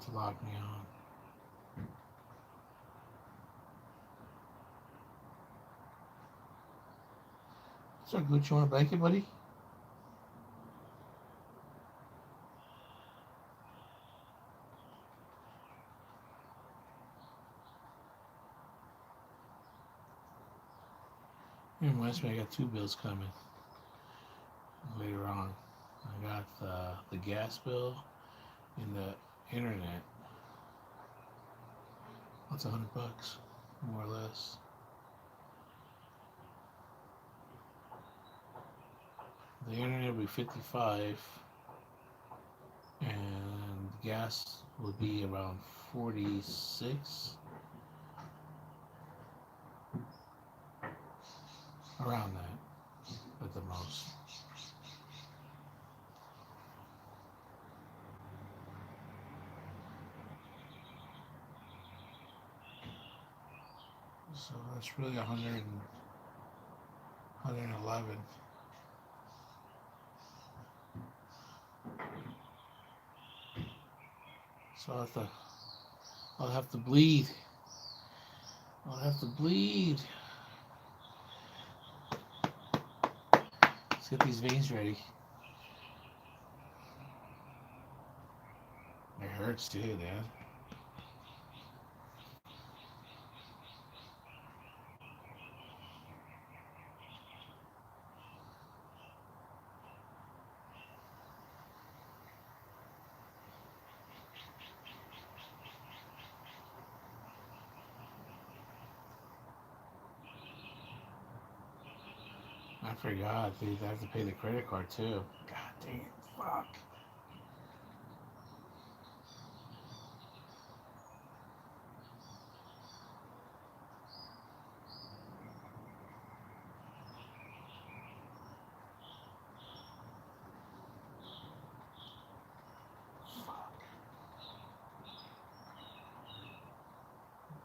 to log me on. So, Gooch, you want a blanket, buddy? It reminds me, I got 2 bills coming later on. I got the gas bill and the internet. That's $100, more or less. The internet will be 55, and gas will be around 46, around that at the most. So that's really 111. So I'll have to bleed. I'll have to bleed. Let's get these veins ready. They're hurts too, man. I forgot, dude. I have to pay the credit card too. God dang it. Fuck.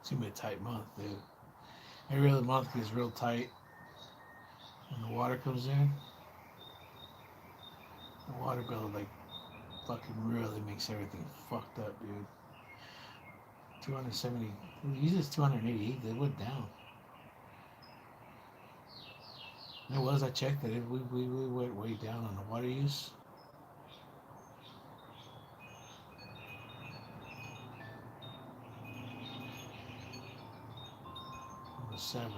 It's gonna be a tight month, dude. Every other month gets real tight when the water comes in. The water bill, like, fucking really makes everything fucked up, dude. 270. Usually it's 288. They went down. It was. I checked it. We went way down on the water use. On the 7th.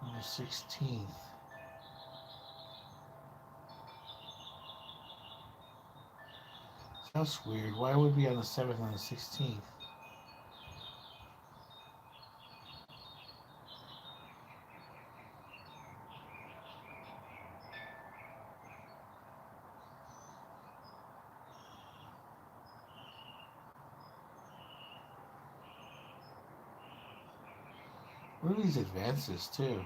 On the 16th. That's weird. Why would it be on the 7th and the 16th? What are these advances, too?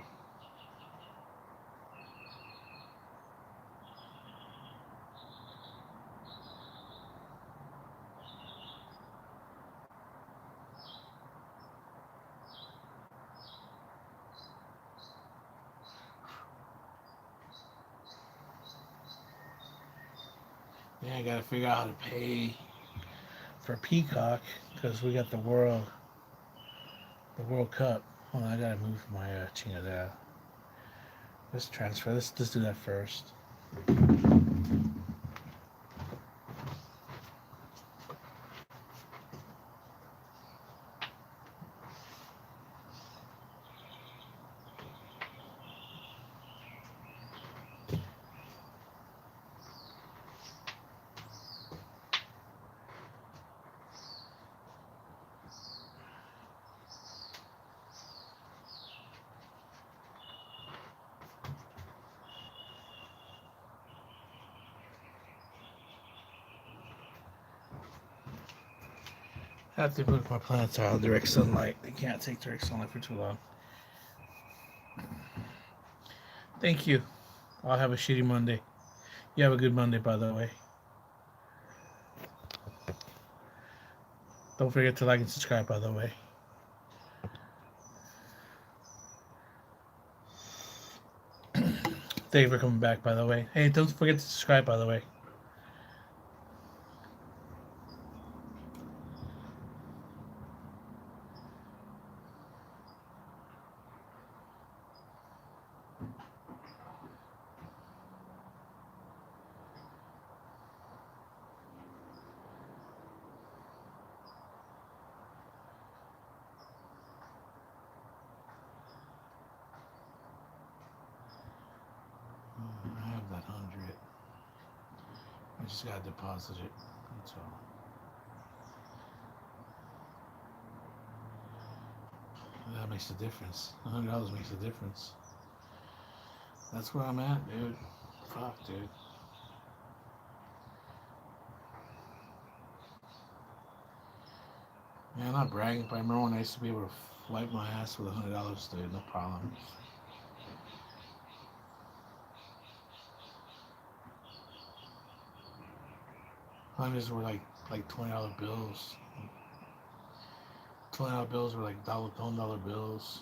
Yeah, I gotta figure out how to pay for Peacock because we got the World Cup. Hold on, I gotta move my chinga there. Let's transfer. Let's do that first. I have to put my plants out of direct sunlight. They can't take direct sunlight for too long. Thank you. I'll have a shitty Monday. You have a good Monday, by the way. Don't forget to like and subscribe, by the way. Thank you for coming back, by the way. Hey, don't forget to subscribe, by the way. I have that 100. I just gotta deposit it. That's all. That makes a difference. $100 makes a difference. That's where I'm at, dude. Fuck, dude. Man, I'm not bragging, but I remember when I used to be able to wipe my ass with $100, dude. No problem. Hundreds were like $20 bills. $20 bills were like $1 bills.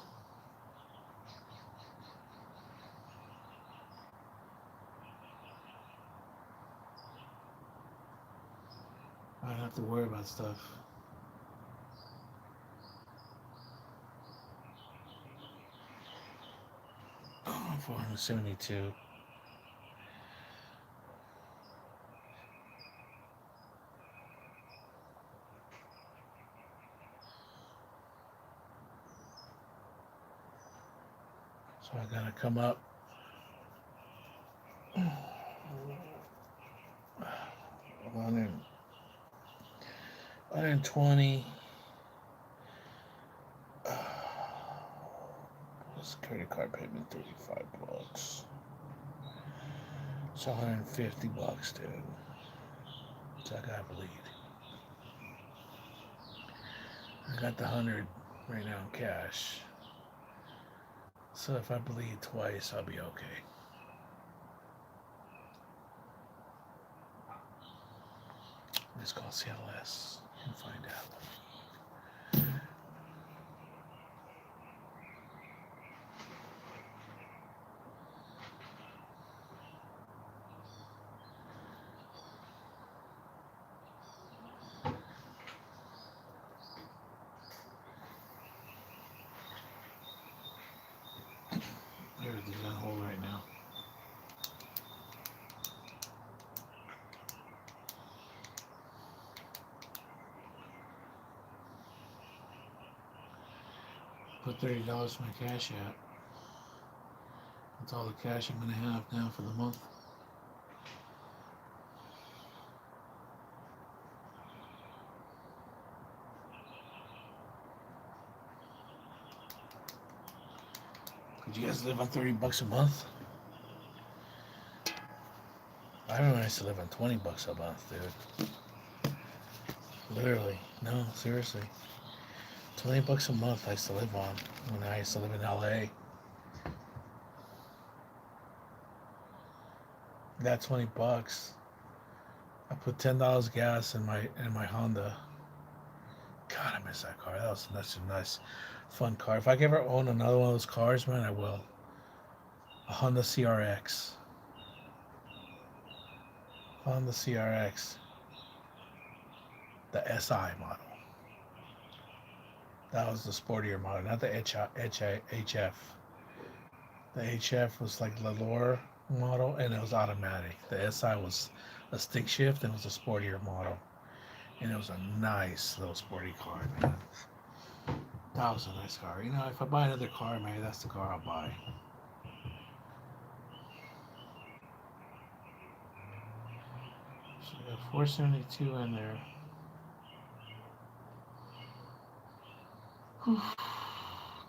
I didn't have to worry about stuff. Oh, 472. So I gotta come up 100, 120. This credit card payment $35. It's $150, dude. So I gotta bleed. I got the 100 right now in cash. So if I bleed twice, I'll be okay. Let's call CLS and find out. Everything's on hold right now. Put $30 in my cash app. That's all the cash I'm gonna have now for the month. Could you guys live on $30 a month? I remember I used to live on $20 a month, dude. Literally, no, seriously. $20 a month I used to live on when I used to live in LA. That $20, I put $10 gas in my Honda. God, I miss that car. That's a nice, fun car. If I ever own another one of those cars, man, I will. A Honda CRX. Honda CRX. The SI model. That was the sportier model, not the HF. The HF was like the lower model, and it was automatic. The SI was a stick shift, and it was a sportier model. And it was a nice little sporty car, man. That was a nice car. You know, if I buy another car, maybe that's the car I'll buy. So we got 472 in there.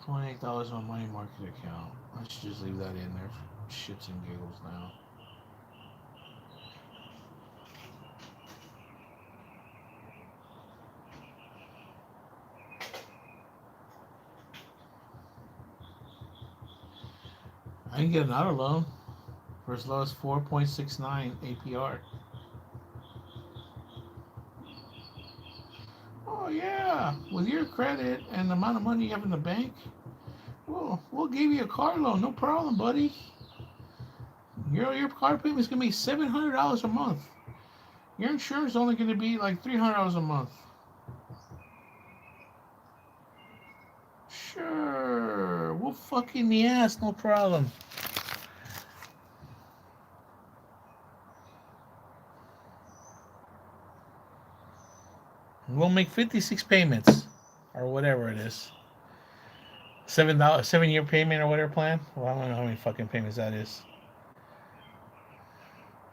$28 on my money market account. I should just leave that in there for shits and giggles now. I can get an auto loan for as low as 4.69 APR. Oh yeah, with your credit and the amount of money you have in the bank, we'll give you a car loan, no problem, buddy. Your car payment is gonna be $700 a month. Your insurance is only gonna be like $300 a month. Sure, we'll fuck you in the ass, no problem. We'll make 56 payments, or whatever it is. $7 payment or whatever plan. Well, I don't know how many fucking payments that is.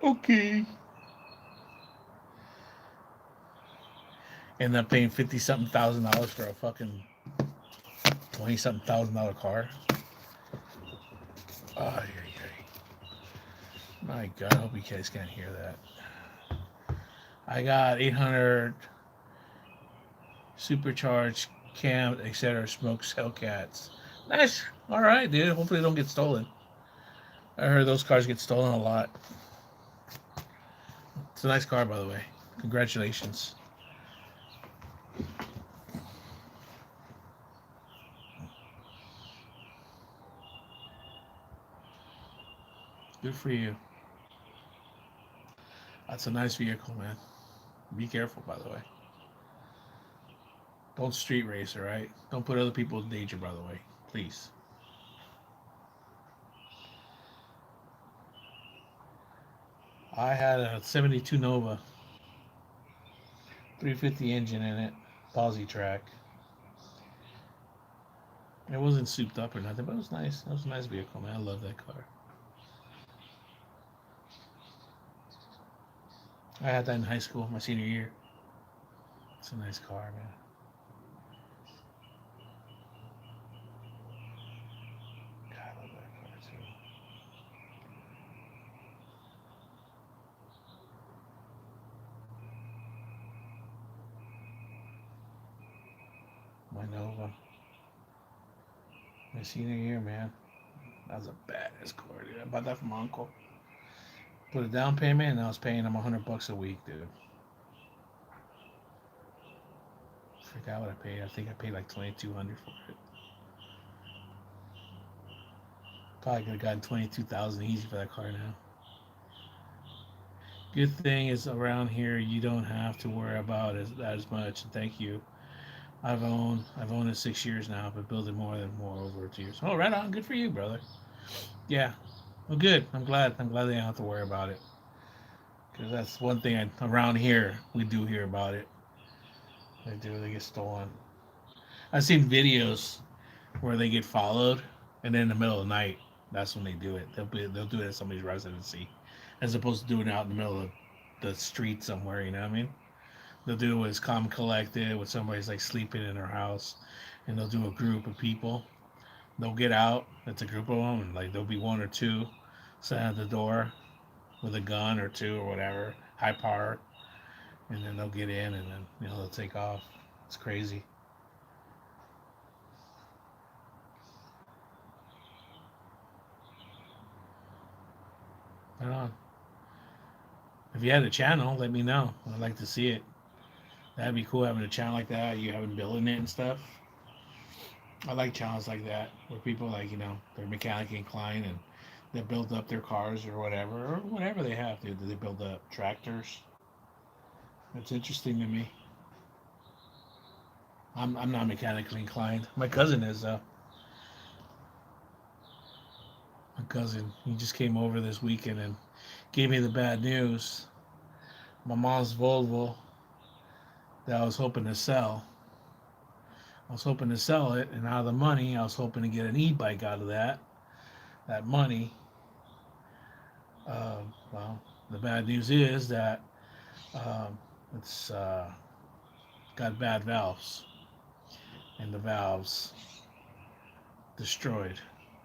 Okay. End up paying 50 something $1,000 for a fucking 20 something $1,000 car. Ay. My God, I hope you guys can't hear that. I got 800 supercharged cam, etc. smoked Hellcats. Nice. All right, dude. Hopefully they don't get stolen. I heard those cars get stolen a lot. It's a nice car, by the way. Congratulations. Good for you. That's a nice vehicle, man. Be careful, by the way. Don't street race, all right? Don't put other people in danger, by the way. Please. I had a 72 Nova. 350 engine in it. Posi track. It wasn't souped up or nothing, but it was nice. It was a nice vehicle, man. I love that car. I had that in high school, my senior year. It's a nice car, man. God, I love that car too. My Nova. My senior year, man. That was a badass car, dude. I bought that from my uncle. Put a down payment, and I was paying him $100 a week, dude. I forgot what I paid. I think I paid like 2,200 for it. Probably could have gotten 22,000 easy for that car now. Good thing is around here you don't have to worry about as much. And thank you. I've owned it 6 years now, but building more over 2 years. Oh, right on. Good for you, brother. Yeah. Well, good. I'm glad. I'm glad they don't have to worry about it. Because that's one thing around here we do hear about it. They get stolen. I've seen videos where they get followed, and then in the middle of the night, that's when they do it. They'll do it at somebody's residency, as opposed to doing it out in the middle of the street somewhere. You know what I mean? They'll do it when it's calm collected, when somebody's like sleeping in their house, and they'll do a group of people. They'll get out. It's a group of them, and like there'll be one or two sitting at the door with a gun or two or whatever, high power, and then they'll get in, and then they'll take off. It's crazy. I don't know. If you had a channel, let me know. I'd like to see it. That'd be cool having a channel like that. You having building it and stuff. I like channels like that where people like they're mechanically inclined and they build up their cars or whatever they have. They build up tractors. It's interesting to me. I'm not mechanically inclined. My cousin is though. My cousin, he just came over this weekend and gave me the bad news. My mom's Volvo that I was hoping to sell. I was hoping to sell it, and out of the money, I was hoping to get an e-bike out of that. That money. Well, the bad news is that it's got bad valves, and the valves destroyed.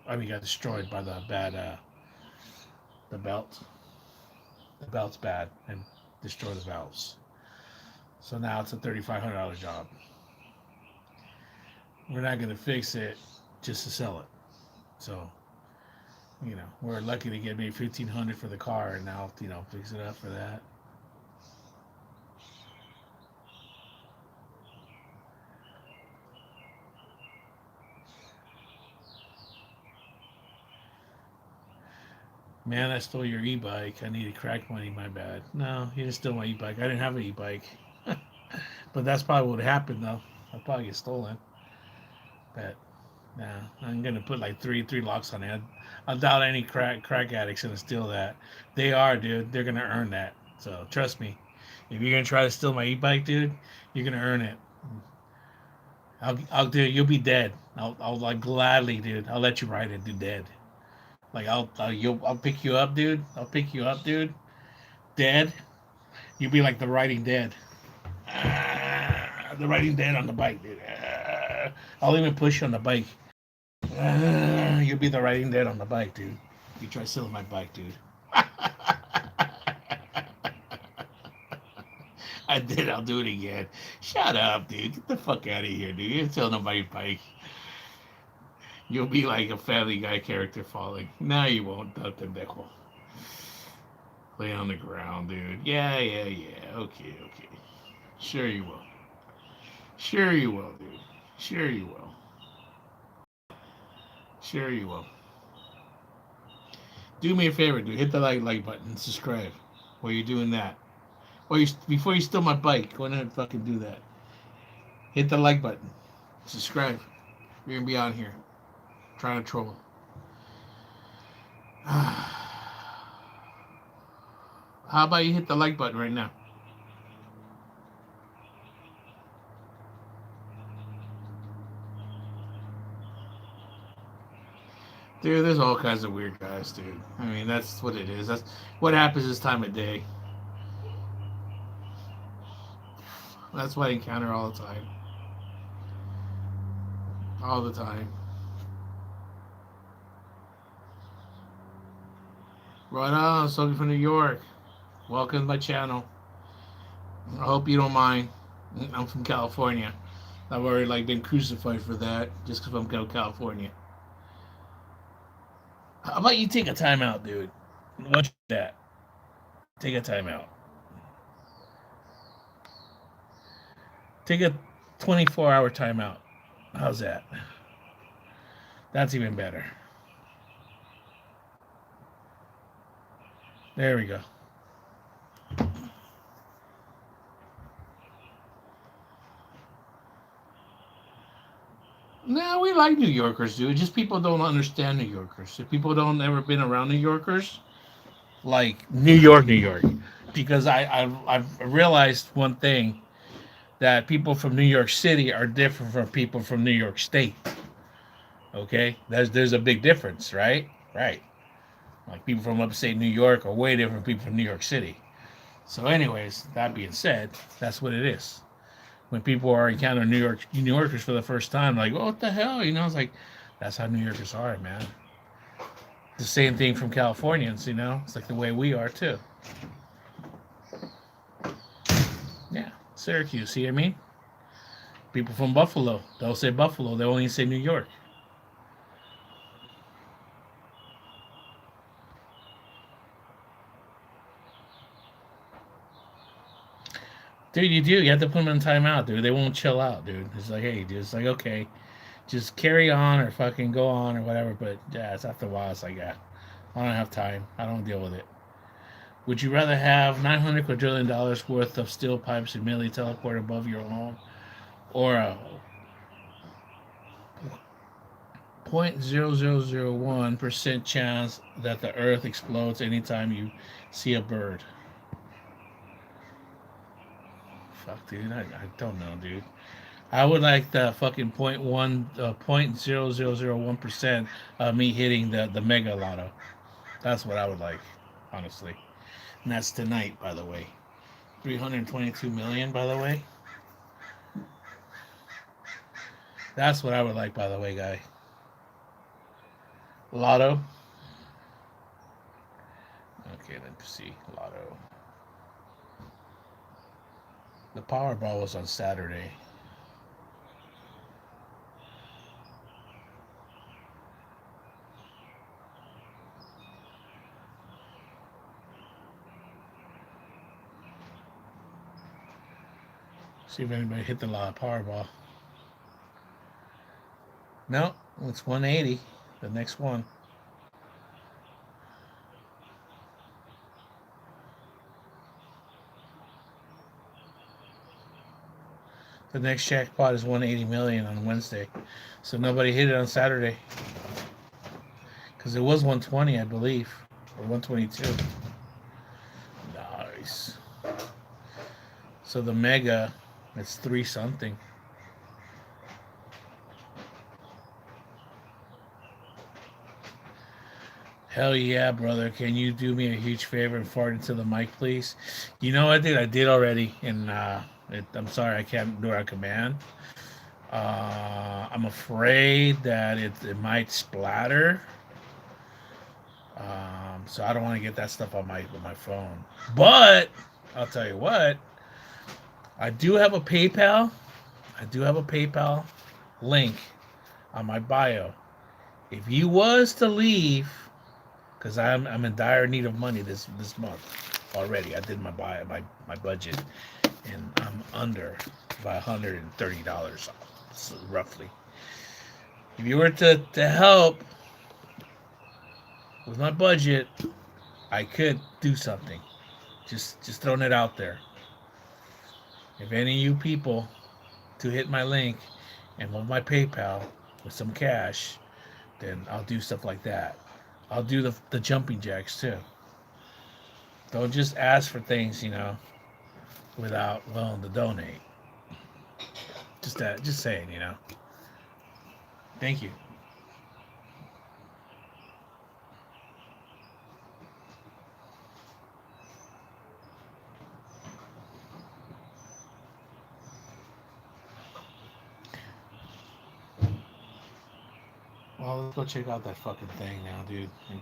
I mean, got destroyed by the bad the belt. The belt's bad and destroyed the valves. So now it's a $3,500 job. We're not going to fix it just to sell it. So, we're lucky to get maybe $1,500 for the car, and now fix it up for that. Man, I stole your e-bike. I needed crack money. My bad. No, you didn't steal my e-bike. I didn't have an e-bike. But that's probably what happened, though. I'll probably get stolen. But nah, I'm gonna put like three locks on it. I doubt any crack addict's gonna steal that. They are, dude. They're gonna earn that. So trust me. If you're gonna try to steal my e-bike, dude, you're gonna earn it. I'll do it. You'll be dead. I'll like gladly, dude. I'll let you ride it, dude. Dead. Like I'll pick you up, dude. I'll pick you up, dude. Dead. You'll be like the riding dead. The riding dead on the bike, dude. I'll even push you on the bike. You'll be the riding dead on the bike, dude. You try stealing my bike, dude. I did. I'll do it again. Shut up, dude. Get the fuck out of here, dude. You're stealing my bike. You'll be like a Family Guy character falling. No, you won't, pendejo. Lay on the ground, dude. Yeah. Okay. Sure you will. Sure you will, dude. Sure you will. Sure you will. Do me a favor, dude. Hit the like button and subscribe while you're doing that. Before you steal my bike, go ahead and fucking do that. Hit the like button. Subscribe. You're gonna be on here trying to troll. How about you hit the like button right now? Dude, there's all kinds of weird guys, dude. I mean, that's what it is. That's what happens this time of day. That's what I encounter all the time. All the time. Right on, Sophie from New York. Welcome to my channel. I hope you don't mind. I'm from California. I've already like been crucified for that just because I'm from California. How about you take a time out, dude? Watch that. Take a time out. Take a 24-hour timeout. How's that? That's even better. There we go. No, we like New Yorkers, dude. Just people don't understand New Yorkers. If people don't ever been around New Yorkers, like New York, because I've realized one thing that people from New York City are different from people from New York State. Okay, there's a big difference, right? Right. Like people from upstate New York are way different from people from New York City. So, anyways, that being said, that's what it is. When people are encountering New Yorkers for the first time, like, oh, what the hell? You know, it's like that's how New Yorkers are, man. The same thing from Californians, you know. It's like the way we are too. Yeah, Syracuse. See what I mean? People from Buffalo, they'll say Buffalo. They only say New York. Dude, you do. You have to put them in timeout, dude. They won't chill out, dude. It's like, hey, dude. It's like, okay, just carry on or fucking go on or whatever. But yeah, it's after a while. It's like, yeah, I don't have time. I don't deal with it. Would you rather have 900 quadrillion dollars worth of steel pipes immediately teleport above your home, or a 0.0001% chance that the Earth explodes anytime you see a bird? Fuck, dude. I don't know, dude. I would like the fucking 0.0001% of me hitting the mega lotto. That's what I would like, honestly. And that's tonight, by the way. 322 million, by the way. That's what I would like, by the way, guy. Lotto. Okay, let's see. Lotto. The Powerball was on Saturday. See if anybody hit the Powerball. No, it's 180. The next one. The next jackpot is 180 million on Wednesday. So nobody hit it on Saturday. Because it was 120, I believe. Or 122. Nice. So the mega, it's 3 something. Hell yeah, brother. Can you do me a huge favor and fart into the mic, please? You know what, dude? I did already. And I'm sorry I can't do it on command. I'm afraid that it might splatter. So I don't want to get that stuff on my phone. But I'll tell you what, I do have a PayPal. I do have a PayPal link on my bio. If you was to leave, because I'm in dire need of money this month already. I did my budget, and I'm under by $130 roughly. If you were to help with my budget, I could do something. Just throwing it out there. If any of you people to hit my link and with my PayPal with some cash, then I'll do stuff like that. I'll do the jumping jacks too. Don't just ask for things, without willing to donate. Just saying, Thank you. Well, let's go check out that fucking thing now, dude. I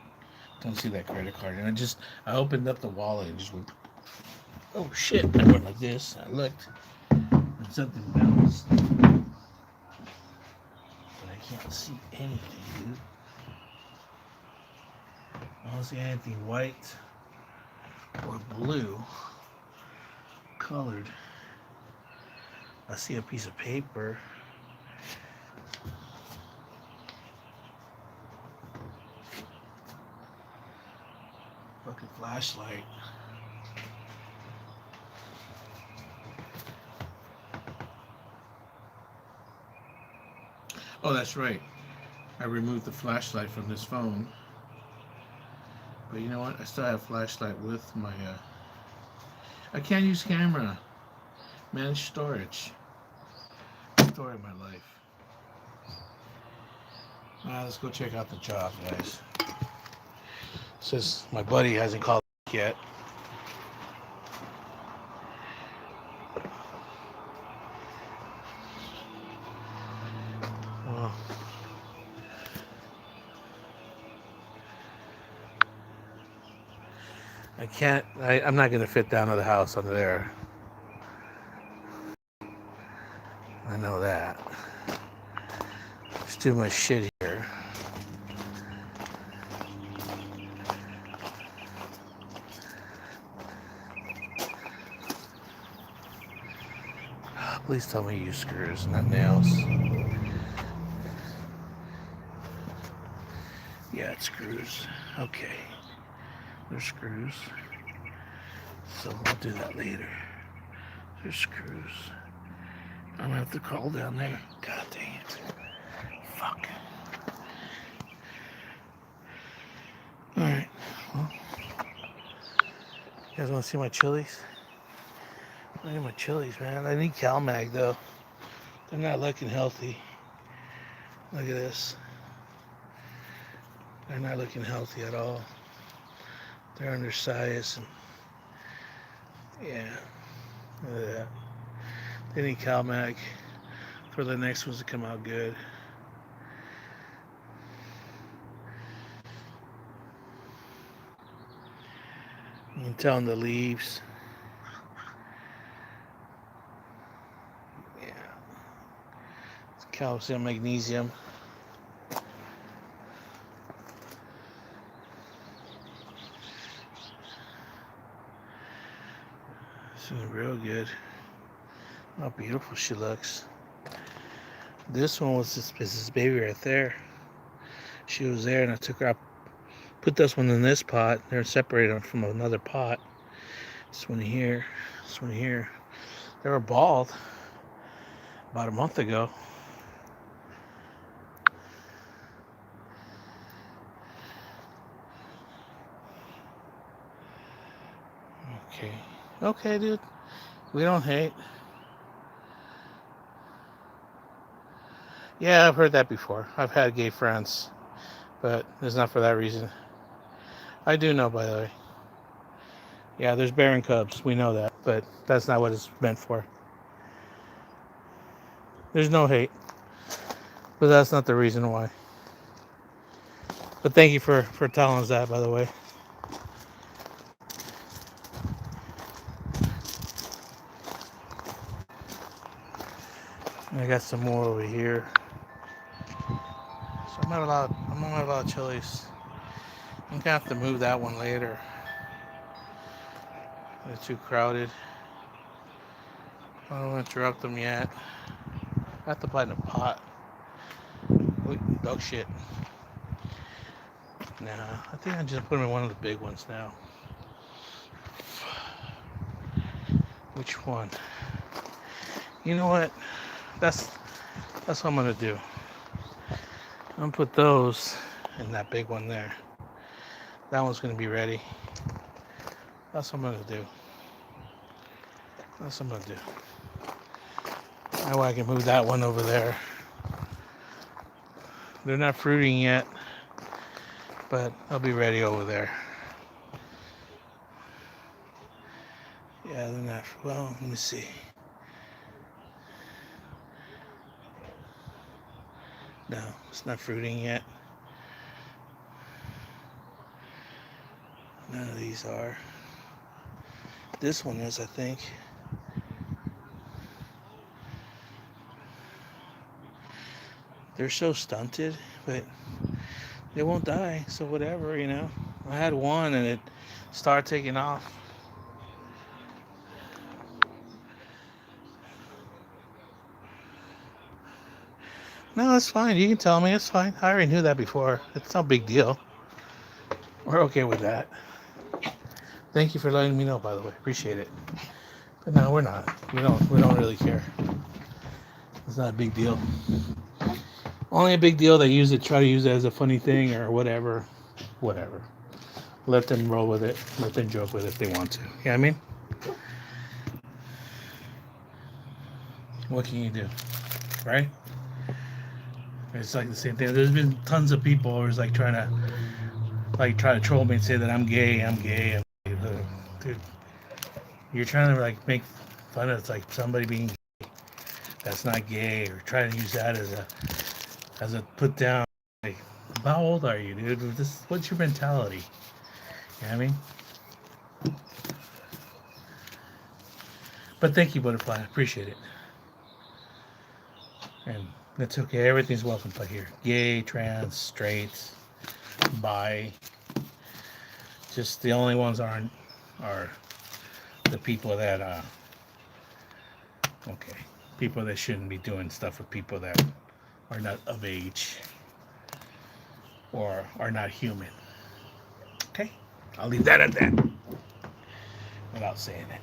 don't see that credit card. And I opened up the wallet and just went, oh shit. I went like this. I looked and something bounced. But I can't see anything, dude. I don't see anything white or blue colored. I see a piece of paper. Fucking flashlight. Oh, that's right. I removed the flashlight from this phone. But you know what? I still have flashlight with my, I can't use camera. Manage storage. Story of my life. Let's go check out the job, guys. Says my buddy hasn't called yet. Well, I can't. I'm not gonna fit down to the house under there. I know that. There's too much shit here. Please tell me you use screws, not nails. Yeah, it's screws. Okay. There's screws. So we'll do that later. There's screws. I'm gonna have to crawl down there. God dang it. Fuck. Alright. Well, you guys wanna see my chilies? Look at my chilies, man. I need CalMag though. They're not looking healthy. Look at this. They're not looking healthy at all. They're undersized and yeah. Look at that. They need CalMag for the next ones to come out good. You can tell in the leaves. Yeah. It's calcium, magnesium. This is real good. How beautiful she looks. This one was this baby right there. She was there and I took her up, put this one in this pot. They're separated from another pot. This one here, this one here. They were bald about a month ago. Okay. Okay, dude. We don't hate. Yeah, I've heard that before. I've had gay friends, but it's not for that reason. I do know, by the way. Yeah, there's bear and cubs. We know that, but that's not what it's meant for. There's no hate, but that's not the reason why. But thank you for telling us that, by the way. I got some more over here. So I'm not allowed chilies. I'm gonna have to move that one later. They're too crowded. I don't want to interrupt them yet. I have to put in a pot. Wait, dog shit. Nah, I think I just put them in one of the big ones now. Which one? You know what? That's what I'm gonna do. I'm gonna put those in that big one there. That one's gonna be ready. That's what I'm gonna do. That's what I'm gonna do. That way I can move that one over there. They're not fruiting yet, but they'll be ready over there. Yeah, they're not. Well, let me see. No, it's not fruiting yet. None of these are. This one is, I think. They're so stunted, but they won't die, so whatever, you know. I had one and it started taking off. No, that's fine. You can tell me. It's fine. I already knew that before. It's no big deal. We're okay with that. Thank you for letting me know, by the way. Appreciate it. But no, we're not. We don't really care. It's not a big deal. Only a big deal they use it, try to use it as a funny thing or whatever. Whatever. Let them roll with it. Let them joke with it if they want to. You know what I mean? What can you do? Right? It's like the same thing. There's been tons of people who's like try to troll me and say that I'm gay. I'm gay. Dude, you're trying to like make fun of it's like somebody being gay. That's not gay, or trying to use that as a put down. Like, how old are you, dude? What's your mentality? You know what I mean? But thank you, Butterfly. I appreciate it. And that's okay. Everything's welcome by here. Gay, trans, straight, bi. Just the only ones are the people that okay. People that shouldn't be doing stuff with people that are not of age or are not human. Okay? I'll leave that at that without saying it.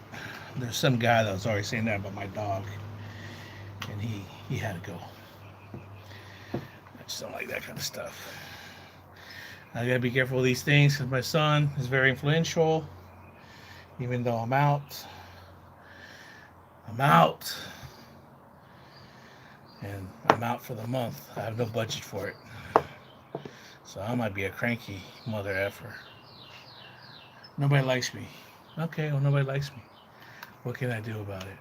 There's some guy that was always saying that about my dog, and he had to go. I just don't like that kind of stuff. I gotta be careful with these things because my son is very influential. Even though I'm out, and I'm out for the month. I have no budget for it, so I might be a cranky mother effer. Nobody likes me. Okay, well nobody likes me. What can I do about it?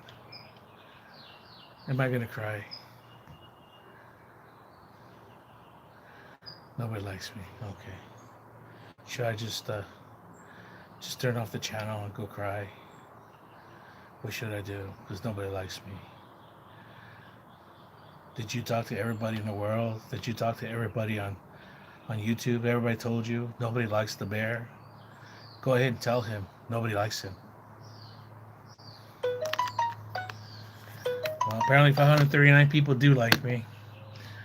Am I gonna cry? Nobody likes me. Okay. Should I just turn off the channel and go cry? What should I do? Because nobody likes me. Did you talk to everybody in the world? Did you talk to everybody on YouTube? Everybody told you nobody likes the bear. Go ahead and tell him nobody likes him. Well, apparently 539 people do like me.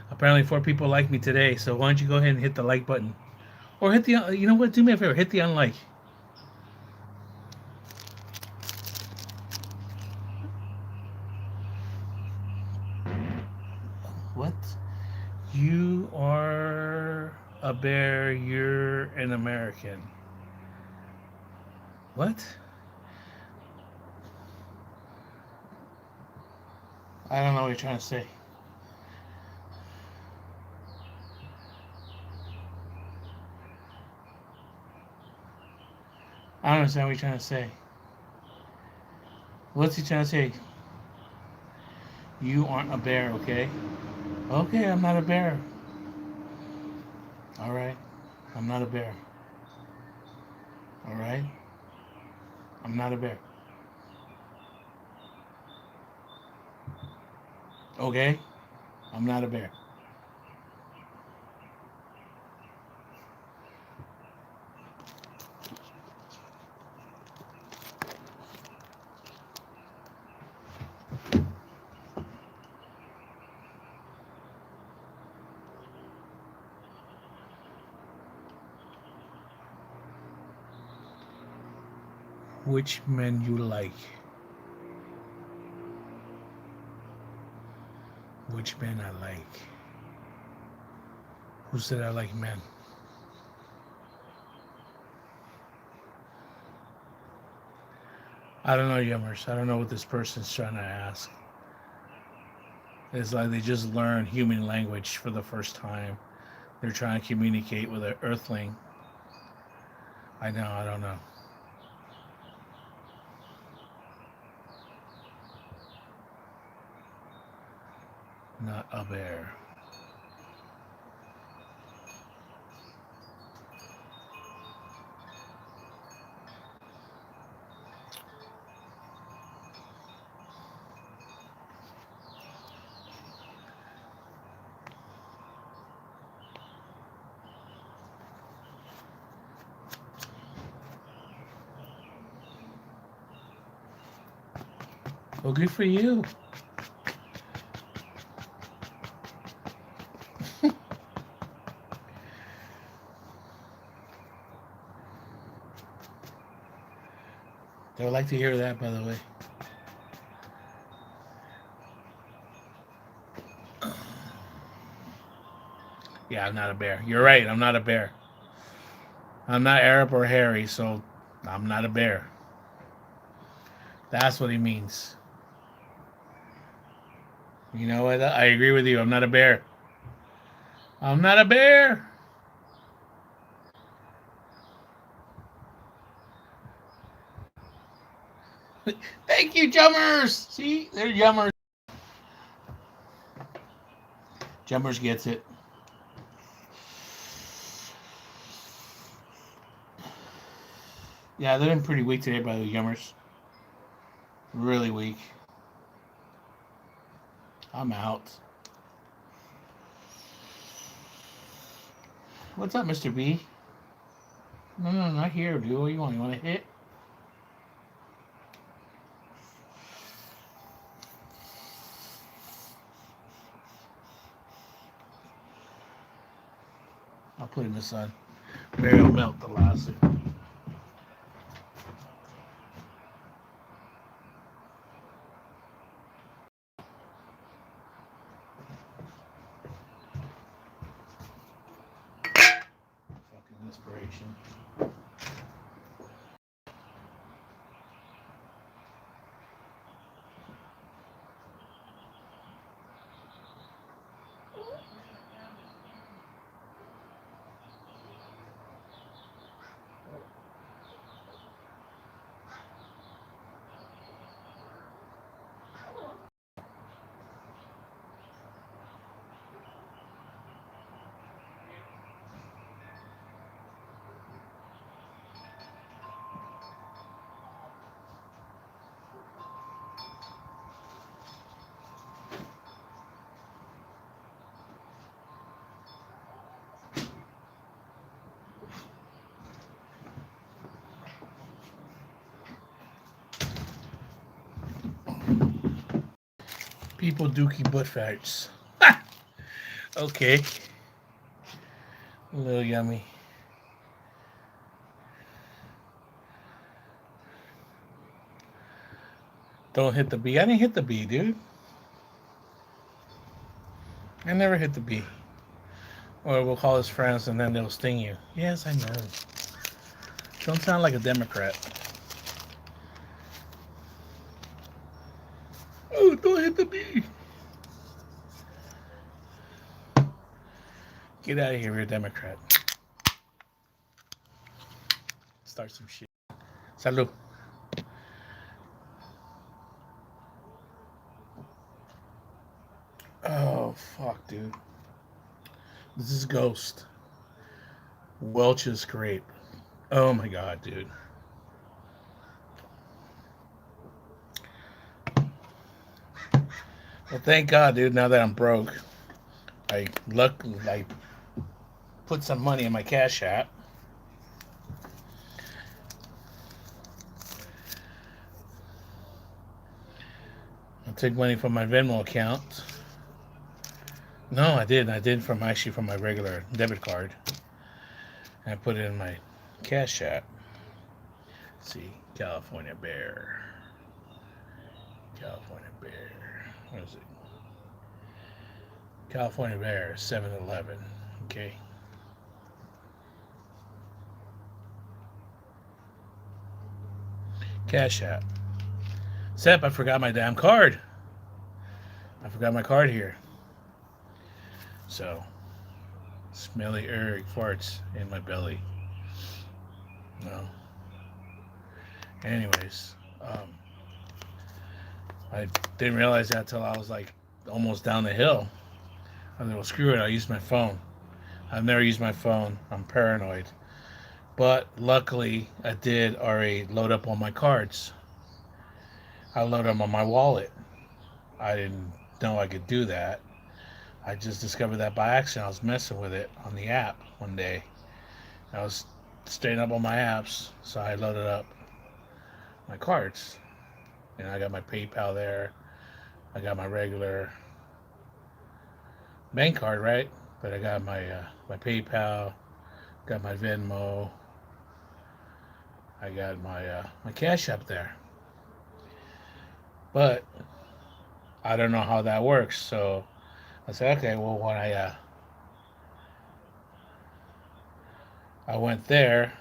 Apparently 4 people like me today. So why don't you go ahead and hit the like button, or hit the you know what? Do me a favor, hit the unlike. What? You are a bear. You're an American. What? I don't know what you're trying to say. I don't understand what you're trying to say. What's he trying to say? You aren't a bear, okay? Okay, I'm not a bear. All right. I'm not a bear. All right. I'm not a bear. Okay? I'm not a bear. Which men you like? Which men I like? Who said I like men? I don't know, Yummers. I don't know what this person's trying to ask. It's like they just learned human language for the first time. They're trying to communicate with an earthling. I know, I don't know. Not a bear. Well, good for you. They would like to hear that, by the way. Yeah, I'm not a bear. You're right. I'm not a bear. I'm not Arab or hairy, so I'm not a bear. That's what he means. You know what? I agree with you. I'm not a bear. I'm not a bear. Thank you, Jummers. See, they're Jummers. Jummers gets it. Yeah, they've been pretty weak today by the Jummers. Really weak. I'm out. What's up, Mr. B? No, not here, dude. What do you want? You want to hit? I'll put it in the sun. Maybe it'll melt the last. Fucking inspiration. People dookie butt farts. Okay. A little yummy. Don't hit the bee. I didn't hit the bee, dude. I never hit the bee. Or we'll call his friends and then they'll sting you. Yes, I know. Don't sound like a Democrat. Oh, don't hit the bee. Get out of here, you're a Democrat. Start some shit. Salud. Oh, fuck, dude. This is Ghost. Welch's grape. Oh my god, dude. Well, thank God, dude. Now that I'm broke, I put some money in my Cash App. I took money from my Venmo account. No, I didn't. I did from my regular debit card. And I put it in my Cash App. Let's see, California Bear. California Bear. What is it? California Bear 711. Okay. Cash App. Sep, I forgot my damn card. I forgot my card here. So, smelly Eric farts in my belly. No. Anyways, I didn't realize that till I was like almost down the hill. I was like, well, screw it. I'll use my phone. I've never used my phone. I'm paranoid. But luckily, I did already load up all my cards. I loaded them on my wallet. I didn't know I could do that. I just discovered that by accident. I was messing with it on the app one day. I was staying up on my apps, so I loaded up my cards. And I got my PayPal there. I got my regular bank card, right? But I got my PayPal, got my Venmo, I got my Cash App there. But I don't know how that works. So I said, okay, well, when I went there,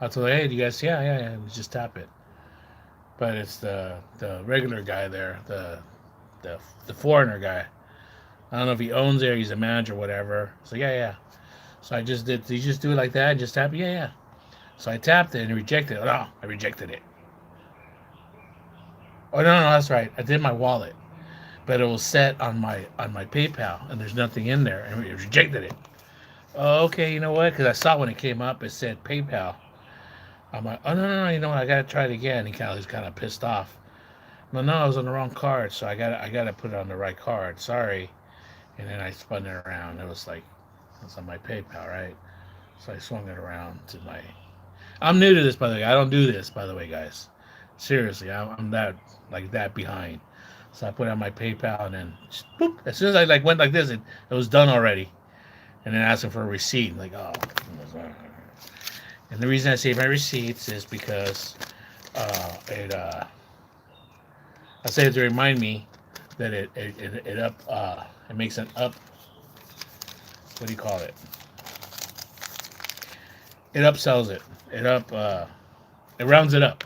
I told her, hey, do you guys, yeah, just tap it. But it's the regular guy there, the the foreigner guy. I don't know if he owns it or he's a manager or whatever. So yeah. So I just did. You just do it like that and just tap it? Yeah. So I tapped it and rejected it. No, I rejected it. Oh no, that's right. I did my wallet, but it was set on my PayPal and there's nothing in there and it rejected it. Oh, okay, you know what? Because I saw when it came up, it said PayPal. I'm like, oh no, you know what? I gotta try it again. He's kind of pissed off. No, I was on the wrong card, so I gotta put it on the right card. Sorry. And then I spun it around. It was on my PayPal, right? So I swung it around to my. I'm new to this, by the way. I don't do this, by the way, guys. Seriously, I'm that like that behind. So I put it on my PayPal, and then just, boop. As soon as I went like this, it was done already. And then asking for a receipt, like oh. And the reason I save my receipts is because it I say it to remind me that it makes an up. What do you call it? It upsells it. It rounds it up.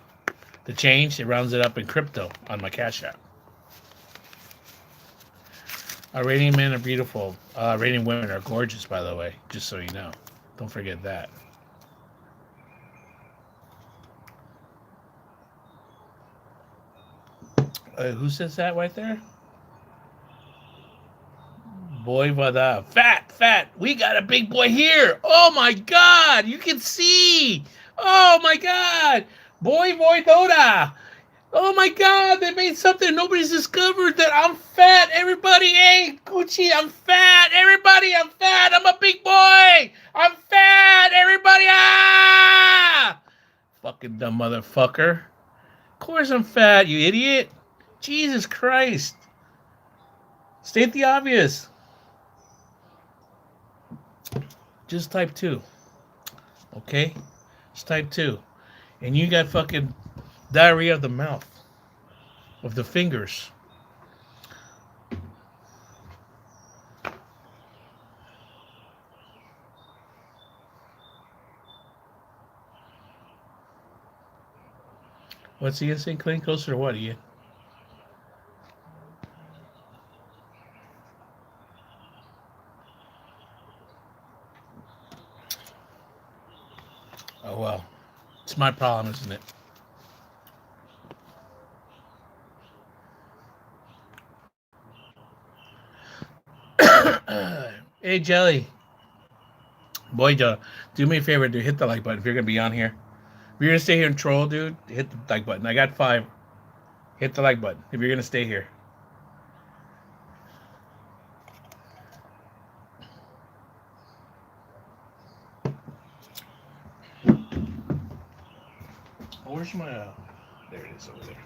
The change, it rounds it up in crypto on my Cash App. Iranian men are beautiful. Iranian women are gorgeous, by the way, just so you know. Don't forget that. Who says that right there? Boy, vada. Fat. We got a big boy here. Oh my God. You can see. Oh my God. Boy, Doda. Oh my God, they made something nobody's discovered that I'm fat. Everybody, hey, Gucci, I'm fat. Everybody, I'm fat. I'm a big boy. I'm fat. Everybody, ah! Fucking dumb motherfucker. Of course I'm fat, you idiot. Jesus Christ. State the obvious. Just type 2. Okay? Just type 2. And you got fucking diarrhea of the mouth, of the fingers. What's he gonna say? Clean closer to what, Ian? Oh well. It's my problem, isn't it? Hey Jelly. Boy, do me a favor, dude. Hit the like button if you're gonna be on here. If you're gonna stay here and troll, dude, hit the like button. I got 5. Hit the like button if you're gonna stay here. Oh, where's my? There it is over there.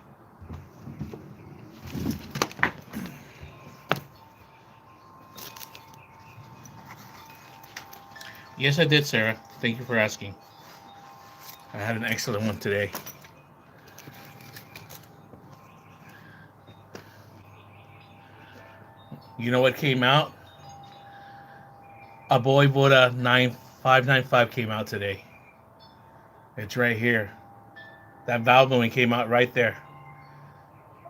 Yes, I did, Sarah. Thank you for asking. I had an excellent one today. You know what came out? A Boy Buddha 9595 came out today. It's right here. That Valvoline came out right there.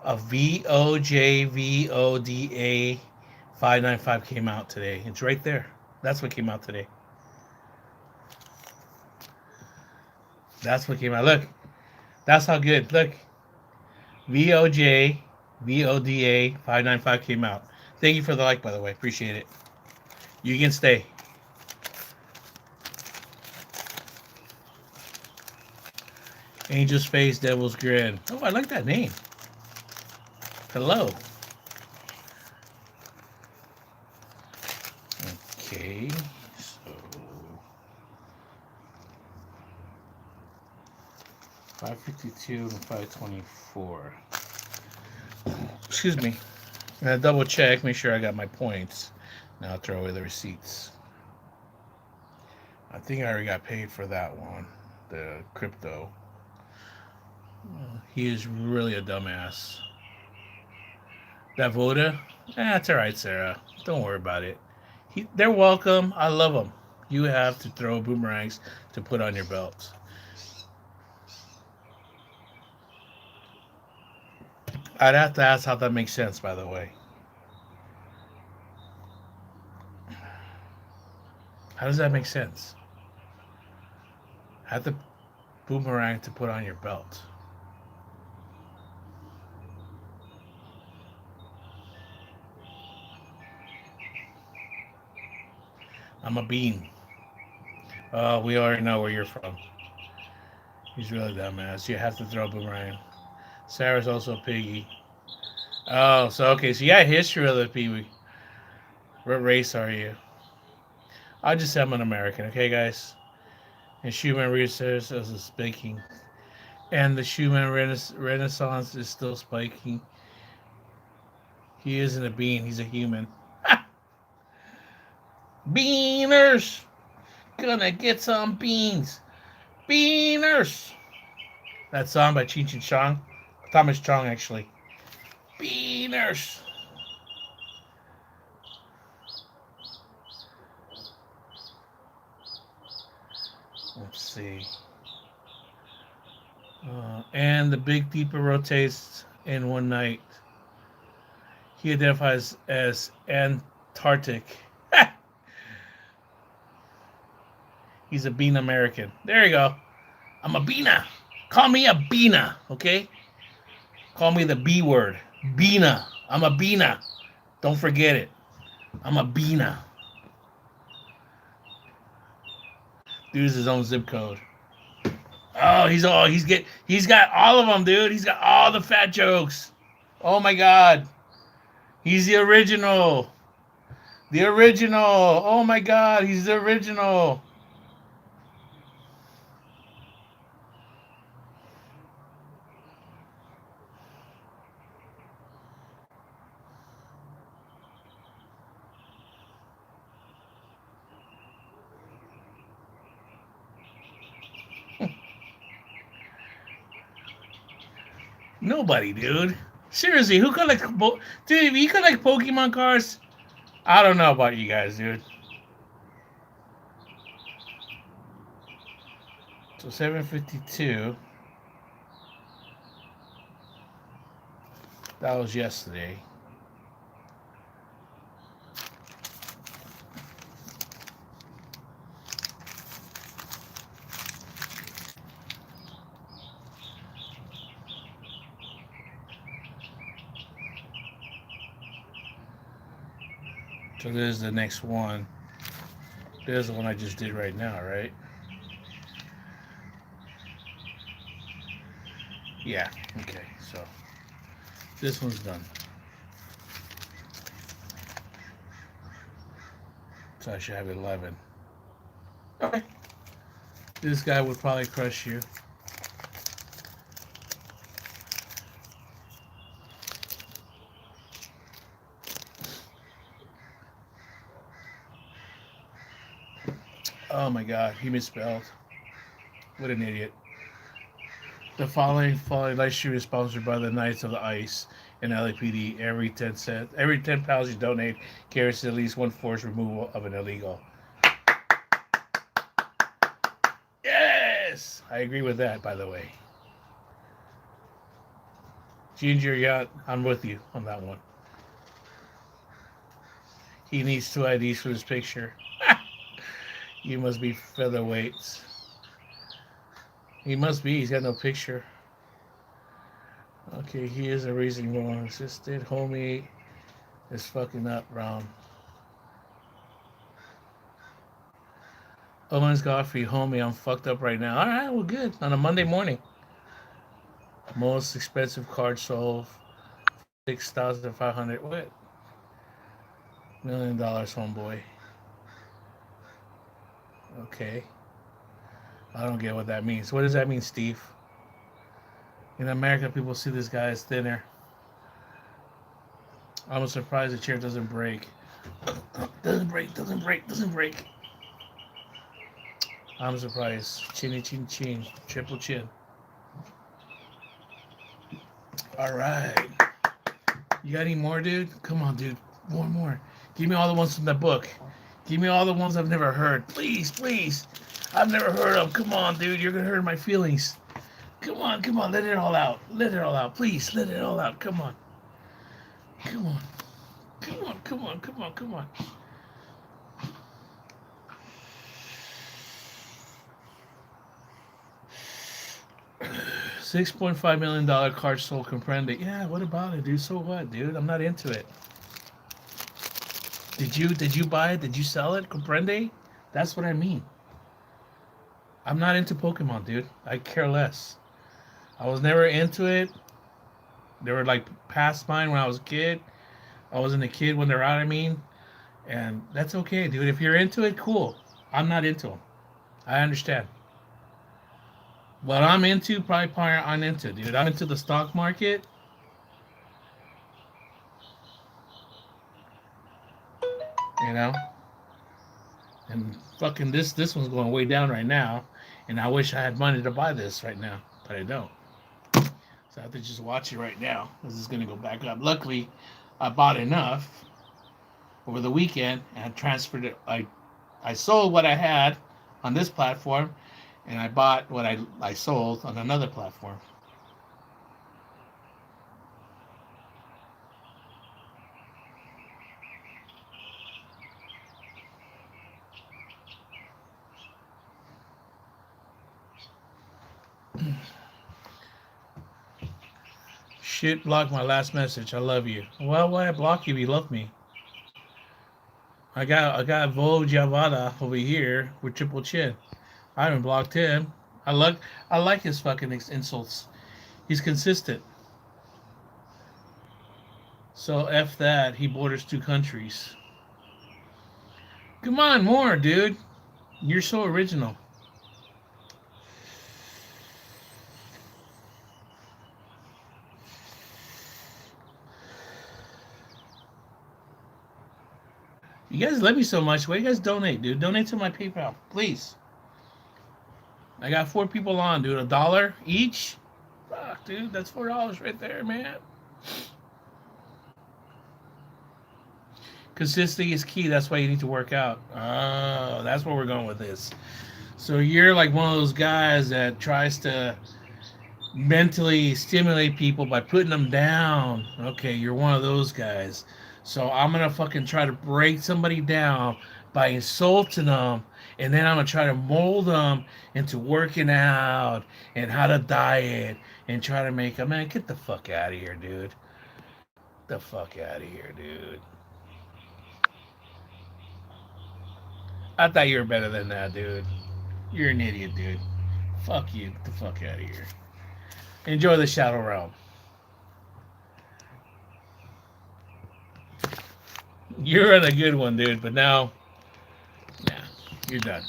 A VOJVODA 595 came out today. It's right there. That's what came out today. That's what came out. Look, that's how good. Look, VOJVODA 595 came out. Thank you for the like, by the way. Appreciate it. You can stay. Angel's Face, Devil's Grin. Oh, I like that name. Hello. Okay, so 552 and 524. Excuse me. I'm gonna double check, make sure I got my points. Now I'll throw away the receipts. I think I already got paid for that one, the crypto. He is really a dumbass. That Voda? That's all right, Sarah. Don't worry about it. They're welcome. I love them. You have to throw boomerangs to put on your belt. I'd have to ask how that makes sense, by the way. How does that make sense? Have the boomerang to put on your belt. I'm a bean. Oh, we already know where you're from. He's really dumbass. You have to throw a boomerang. Sarah's also a piggy. Oh, so okay, so you got history of the pee-wee. What race are you? I'll just say I'm an American, okay, guys? And Schumann research is spiking. And the Schumann Renaissance is still spiking. He isn't a bean, he's a human. Ha! Beaners! Gonna get some beans. Beaners! That song by Cheech and Chong. Thomas Chong, actually. Beaners! Let's see. And the Big Deeper rotates in one night. He identifies as Antarctic. He's a Bean American. There you go. I'm a Beana. Call me a Beana, okay? Call me the B word. Beana. I'm a Beana. Don't forget it. I'm a Beana. Dude's his own zip code. Oh, he's got all of them, dude. He's got all the fat jokes. Oh my god. He's the original. The original. Oh my god, he's the original. Nobody, dude. Seriously, who collects dude, if you collect Pokemon cards, I don't know about you guys, dude. So 752. That was yesterday. So there's the next one. There's the one I just did right now, right? Yeah, okay, so this one's done. So I should have 11. Okay. This guy would probably crush you. Oh my god, he misspelled. What an idiot. The following live stream is sponsored by the Knights of the Ice and LAPD. Every 10 pounds you donate carries at least one forced removal of an illegal. Yes! I agree with that, by the way. Ginger Yacht, I'm with you on that one. He needs 2 IDs for this picture. You must be featherweights. He must be. He's got no picture. Okay, here's a reason wrong. Assisted homie is fucking up wrong. Owens Godfrey, homie, I'm fucked up right now. All right, well, good. On a Monday morning. Most expensive card sold, 6,500. What? $1 million, homeboy. Okay. I don't get what that means. What does that mean, Steve? In America, people see this guy as thinner. I'm surprised the chair doesn't break. Doesn't break, doesn't break, doesn't break. I'm surprised. Chinny chin chin. Triple chin. Alright. You got any more, dude? Come on, dude. More. Give me all the ones from the book. Give me all the ones I've never heard. Please, please. I've never heard of. Come on, dude. You're gonna hurt my feelings. Come on. Let it all out. Let it all out. Please, let it all out. Come on. Come on. 6.5 million dollar card sold Comprende. Yeah, what about it, dude? So what, dude? I'm not into it. Did you buy it? Did you sell it? Comprende? That's what I mean. I'm not into Pokemon, dude. I care less. I was never into it. They were like past mine when I was a kid. I wasn't a kid when they're out, I mean. And that's okay, dude. If you're into it, cool. I'm not into them. I understand. What I'm into, probably I'm into, dude. I'm into the stock market. You know? And fucking this one's going way down right now. And I wish I had money to buy this right now. But I don't. So I have to just watch it right now. This is going to go back up. Luckily, I bought enough over the weekend and transferred it. I sold what I had on this platform, and I bought what I sold on another platform. Shit, block my last message. I love you. Well, why I block you? You love me. I got Vo Javada over here with triple chin. I haven't blocked him. I like his fucking insults. He's consistent. So F that. He borders 2 countries. Come on, more, dude. You're so original. You guys love me so much. Why you guys donate, dude? Donate to my PayPal, please. I got 4 people on, dude. $1 each. Fuck, dude. That's $4 right there, man. Consistency is key. That's why you need to work out. Oh, that's where we're going with this. So you're like one of those guys that tries to mentally stimulate people by putting them down. Okay, you're one of those guys. So I'm gonna fucking try to break somebody down by insulting them, and then I'm gonna try to mold them into working out and how to diet and try to make them. Man, get the fuck out of here, dude. Get the fuck out of here, dude. I thought you were better than that, dude. You're an idiot, dude. Fuck you. Get the fuck out of here. Enjoy the Shadow Realm. You're on a good one, dude, but now, nah, you're done.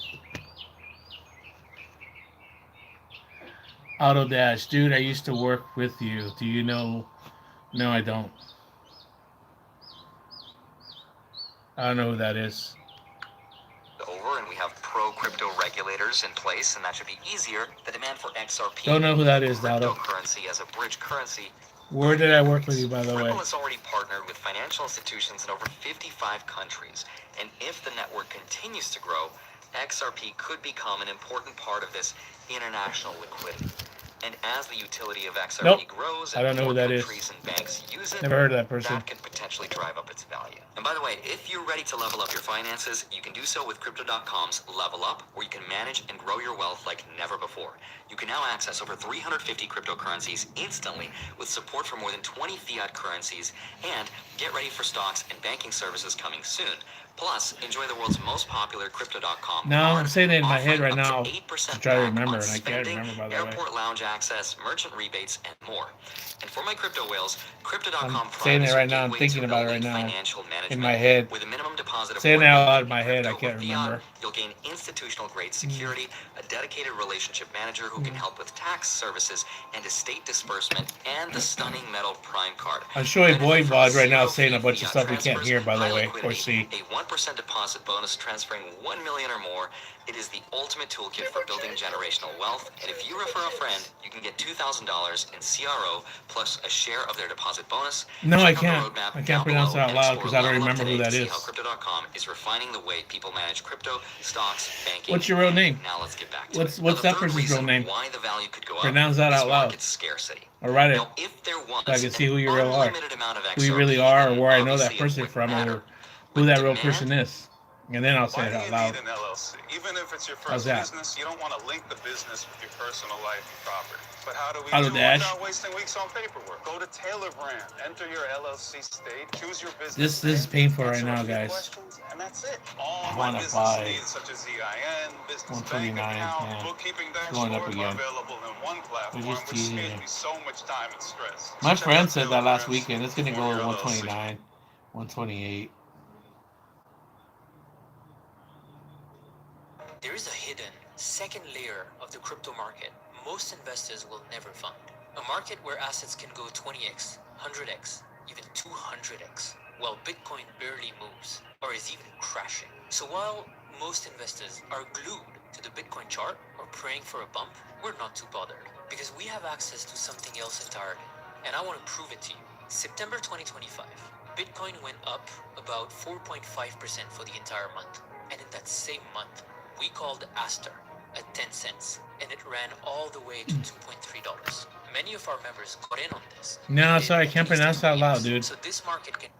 Autodash, dude, I used to work with you. Do you know? No, I don't. I don't know who that is. Over, and we have pro-crypto regulators in place, and that should be easier. The demand for XRP, Don't know who that is, Dado. cryptocurrency as a bridge currency. Where did I work with you, by the way? Ripple has already partnered with financial institutions in over 55 countries, and if the network continues to grow, XRP could become an important part of this international liquidity. And as the utility of XRP grows and I don't know who that is. countries and banks use it, Never heard of that person. that can potentially drive up its value. And by the way, if you're ready to level up your finances, you can do so with Crypto.com's Level Up, where you can manage and grow your wealth like never before. You can now access over 350 cryptocurrencies instantly with support for more than 20 fiat currencies, and get ready for stocks and banking services coming soon. Plus, enjoy the world's most popular Crypto.com. No, I'm saying it in my head right up now to 8% to try to back remember, on and I can't spending, remember, by the way. airport lounge access, merchant rebates, and more. And for my crypto whales, Crypto.com I'm saying it is right your now. I'm gateway thinking to about it right elite now financial management in my head. with a minimum deposit of Saying it $1 out million loud in my head, I crypto can't or fiat. remember. You'll gain institutional grade security, a dedicated relationship manager who can help with tax services and estate disbursement, and the stunning metal Prime card. I'm showing Benefit Void from Bod right now zero saying a fee bunch of fiat stuff we can't transfers, hear, by the high way, or liquidity, see. a 1% deposit bonus transferring 1 million or more. It is the ultimate toolkit for building generational wealth. And if you refer a friend, you can get $2,000 in CRO plus a share of their deposit bonus. No, I Check out the can't. roadmap I can't down pronounce it below out and loud explore because I don't Level Up remember who today that to see is. how Crypto.com is refining the way people manage crypto, stocks, banking. What's your real name? Now let's get back to What's it. Now, the that third person's real reason name? why the value could go up Pronounce that is out loud. market scarcity. Or write it Now, if there was so I can see an who you really are. unlimited amount of Who you XRP, really are, or then where I know that obviously it person wouldn't from, matter. or who With that real demand, person is. And then I'll say Why it do out you loud. need an LLC? Even if it's your How's first that? business, you don't want to link the business with your personal life and property. But how do we Auto do it Dash. without wasting weeks on paperwork? Go to Taylor Brand, enter your LLC state, choose your business This name, is painful right answer a now, few guys. questions, and that's it. All I my wanna business buy needs, such as EIN, business bank 129, account, yeah. bookkeeping Going up dashboard, are again. available in one platform, They're just which teasing saves me. me so much time and stress. My Check friend out said Taylor that last Brands weekend. It's gonna for go to your LLC. 129, 128. There is a hidden second layer of the crypto market most investors will never find. A market where assets can go 20x, 100x, even 200x, while Bitcoin barely moves or is even crashing. So while most investors are glued to the Bitcoin chart or praying for a bump, we're not too bothered because we have access to something else entirely. And I want to prove it to you. September 2025, Bitcoin went up about 4.5% for the entire month. And in that same month, we called Aster at 10 cents, and it ran all the way to $2.3. Many of our members got in on this. No, Did sorry, I at can't least pronounce 10 that out loud, years. dude. So this market can.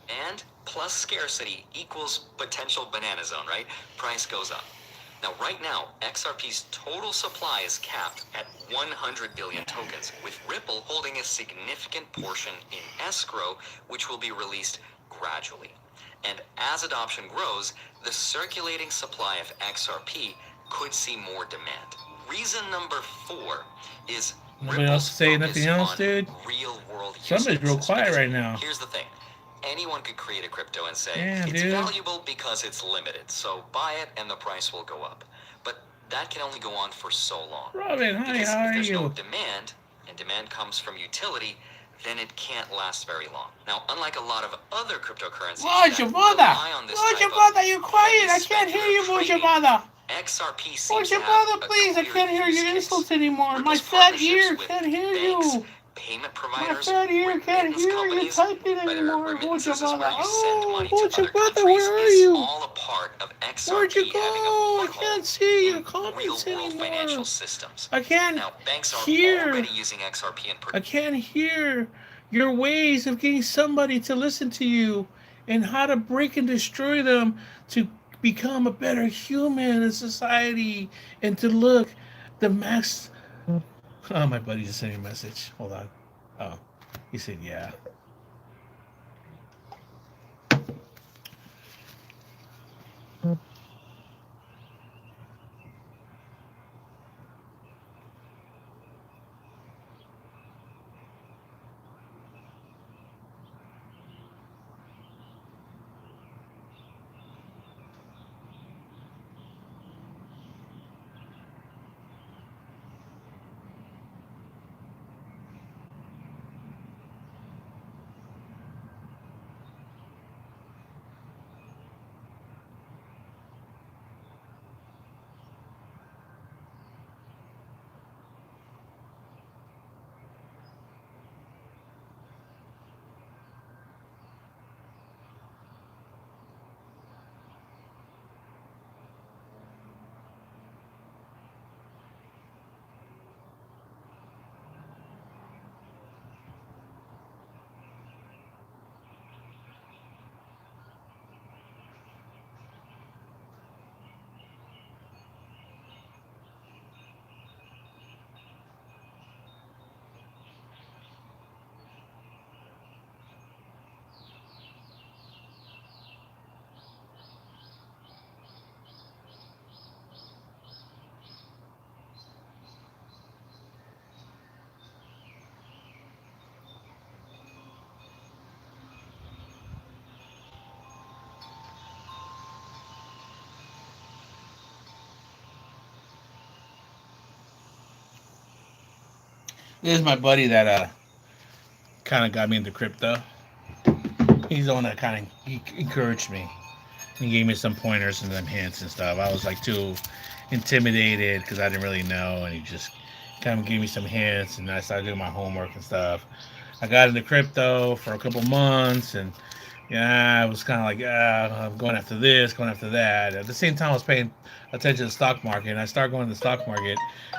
and plus scarcity equals potential banana zone, right? Price goes up. Now, right now, XRP's total supply is capped at 100 billion tokens, with Ripple holding a significant portion in escrow, which will be released gradually. And as adoption grows, the circulating supply of XRP could see more demand. Reason number 4 is Nobody Ripple's else say focus anything else, on dude? real-world use Somebody's real cases. quiet Because right now. here's the thing. Anyone could create a crypto and say, Yeah, it's dude. valuable because it's limited, so buy it and the price will go up. But that can only go on for so long. Robin, hi, Because how if are there's no you? demand, and demand comes from utility, then it can't last very long. Now, unlike a lot of other cryptocurrencies that rely on this type of you quiet. heavy I can't hear you, speculative Mojavada. trading, XRP seems to have a Please. I clear can't hear use your case. insults anymore. My Ripple's fat partnerships ear with can't hear banks, you. payment My providers, fat ear can't remittance hear you companies, typing whether anymore. remittances is where Mojavada. you send Oh, money to other Mojavada, countries, where are is you? all a part of Where'd XRP you go? having a I foothold can't see your in comments real-world anymore. financial systems. I can't Now, banks are hear. already using XRP in I can't hear your ways of getting somebody to listen to you and how to break and destroy them to become a better human in society and to look the max. Oh, my buddy just sent me a message. Hold on. Oh, he said, yeah. This is my buddy that kind of got me into crypto. He's the one that kind of encouraged me. He gave me some pointers and some hints and stuff. I was like too intimidated because I didn't really know, and he just kind of gave me some hints, and I started doing my homework and stuff. I got into crypto for a couple months, and yeah, I was kind of like, I'm going after this, going after that. At the same time, I was paying attention to the stock market, and I started going to the stock market.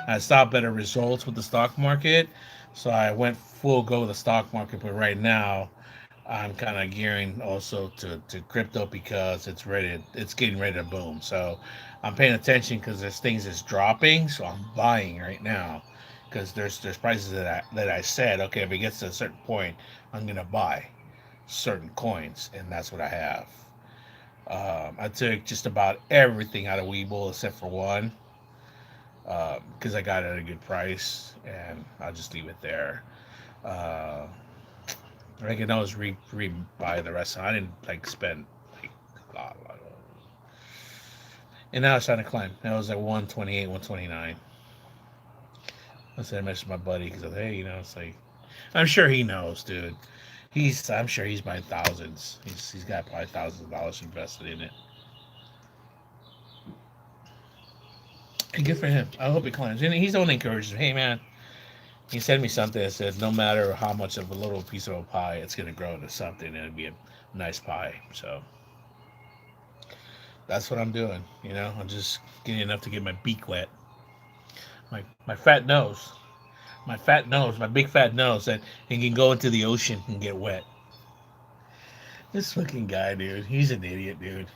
I saw better results with the stock market, so I went full go with the stock market. But right now, I'm kind of gearing also to crypto because it's getting ready to boom. So I'm paying attention because there's things that's dropping, so I'm buying right now because there's prices that I said, okay, if it gets to a certain point, I'm gonna buy certain coins, and that's what I have. I took just about everything out of Webull except for one because I got it at a good price, and I'll just leave it there. Uh, I can always buy the rest. I didn't like spend like a lot. And now it's trying to climb. Now it was like 128, 129. I said I messaged my buddy because hey, it's like I'm sure he knows, dude. I'm sure he's buying thousands. He's got probably $1,000 invested in it. And good for him. I hope it climbs. And he's the one that encourages me. Hey man, he sent me something that said no matter how much of a little piece of a pie, it's gonna grow into something and it'll be a nice pie. So that's what I'm doing. I'm just getting enough to get my beak wet. My fat nose. My big fat nose that it can go into the ocean and get wet. This fucking guy, dude. He's an idiot, dude.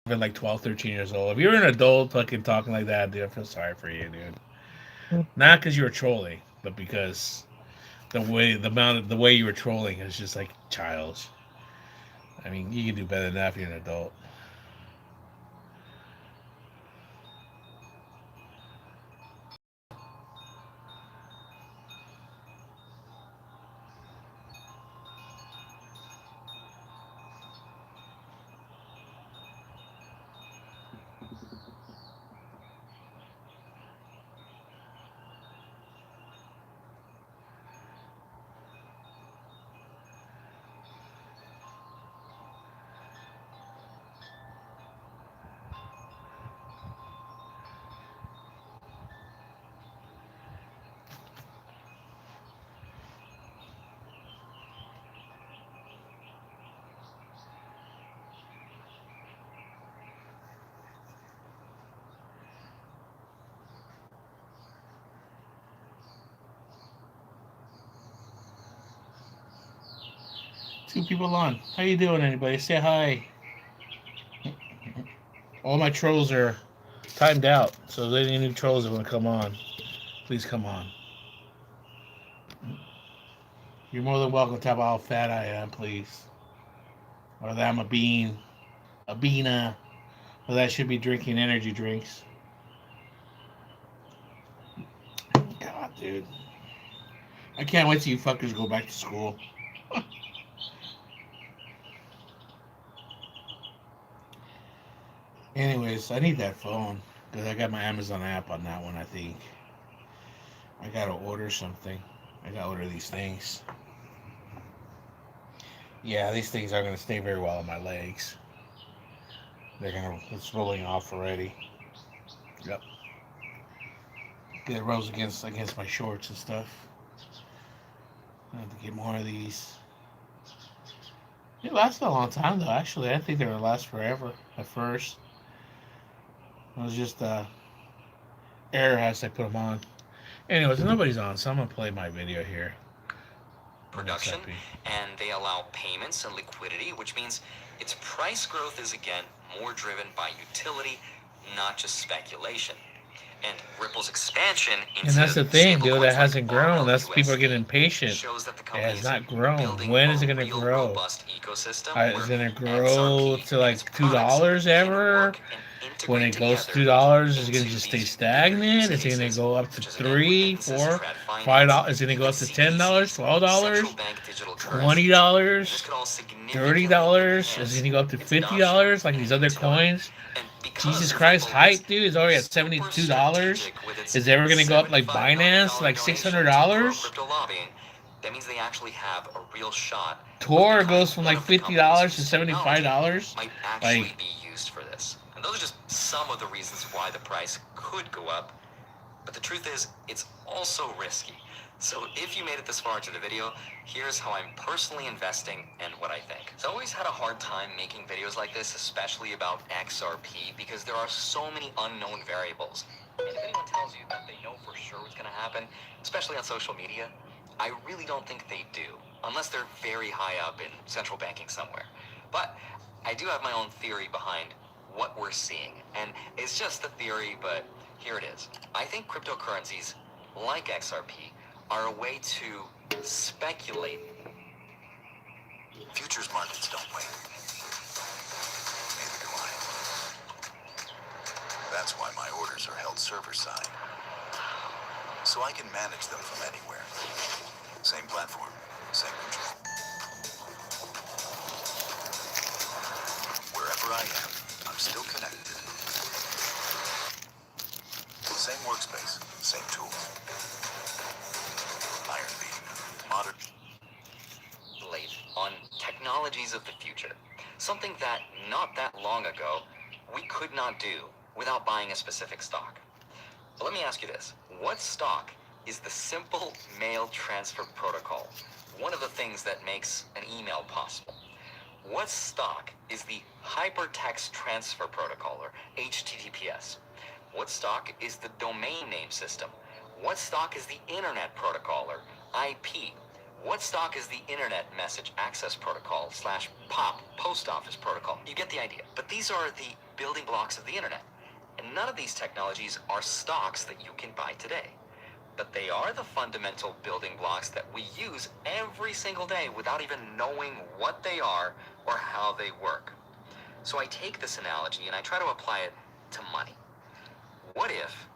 Been like 12, 13 years old. If you're an adult fucking talking like that, dude, I feel sorry for you, dude. Not because you were trolling, but because the way you were trolling is just like childish. I mean, you can do better than that if you're an adult. Two people on. How you doing, anybody? Say hi. All my trolls are timed out, so if there's any new trolls that want to come on, please come on. You're more than welcome to talk about how fat I am, please. Or that I'm a beana, or that I should be drinking energy drinks. God, dude. I can't wait till you fuckers go back to school. Anyways, I need that phone because I got my Amazon app on that one, I think. I gotta order something. I gotta order these things. Yeah, these things aren't gonna stay very well on my legs. It's rolling off already. Yep. It rolls against my shorts and stuff. I have to get more of these. It lasted a long time though, actually. I think they would last forever at first. It was just error as I put them on. Anyways, nobody's on, so I'm gonna play my video here. Production, and they allow payments and liquidity, which means its price growth is again more driven by utility, not just speculation. And Ripple's expansion into and that's the thing, dude. That hasn't grown. like That's people are getting impatient. Shows that the It company has is not grown. When is it going to real grow? robust ecosystem Is it where going to grow XRP to like and its products $2 can ever? work and When integrate it goes together $2, is it going to into just stay these stagnant? use Is it going to cases, go up to which is again what $3, makes this $4, trad $5? finance. Is it going to go up to CBDCs, $10, central $12, bank digital currency. This $20, could all significantly $30? Is enhance it going to go up to its adoption $50 like and these other utility. coins? And because Jesus Christ, Ripple is hype, dude, is already at super $72. strategic with its Is it ever gonna go up like $75 Binance, like donation to pro $600? crypto lobbying. That means they actually have a real shot of Tor becoming goes from one like of the companies $50 to whose technology $75. might actually Like, be used for this. And those are just some of the reasons why the price could go up. But the truth is, it's also risky. So if you made it this far into the video, here's how I'm personally investing and what I think. So I always had a hard time making videos like this, especially about XRP, because there are so many unknown variables. And if anyone tells you that they know for sure what's going to happen, especially on social media, I really don't think they do, unless they're very high up in central banking somewhere. But I do have my own theory behind what we're seeing. And it's just a theory, but here it is. I think cryptocurrencies, like XRP, are a way to speculate. Futures markets don't wait. Neither do I. That's why my orders are held server-side. So I can manage them from anywhere. Same platform, same control. Wherever I am, I'm still connected. Same workspace, same tools. Iron Beam, modern. Late on technologies of the future. Something that not that long ago we could not do without buying a specific stock. But let me ask you this. What stock is the simple mail transfer protocol? One of the things that makes an email possible. What stock is the hypertext transfer protocol, or HTTPS? What stock is the domain name system? What stock is the internet protocol, or IP? What stock is the Internet Message Access Protocol / POP, Post Office Protocol? You get the idea. But these are the building blocks of the internet. And none of these technologies are stocks that you can buy today. But they are the fundamental building blocks that we use every single day without even knowing what they are or how they work. So I take this analogy and I try to apply it to money. What if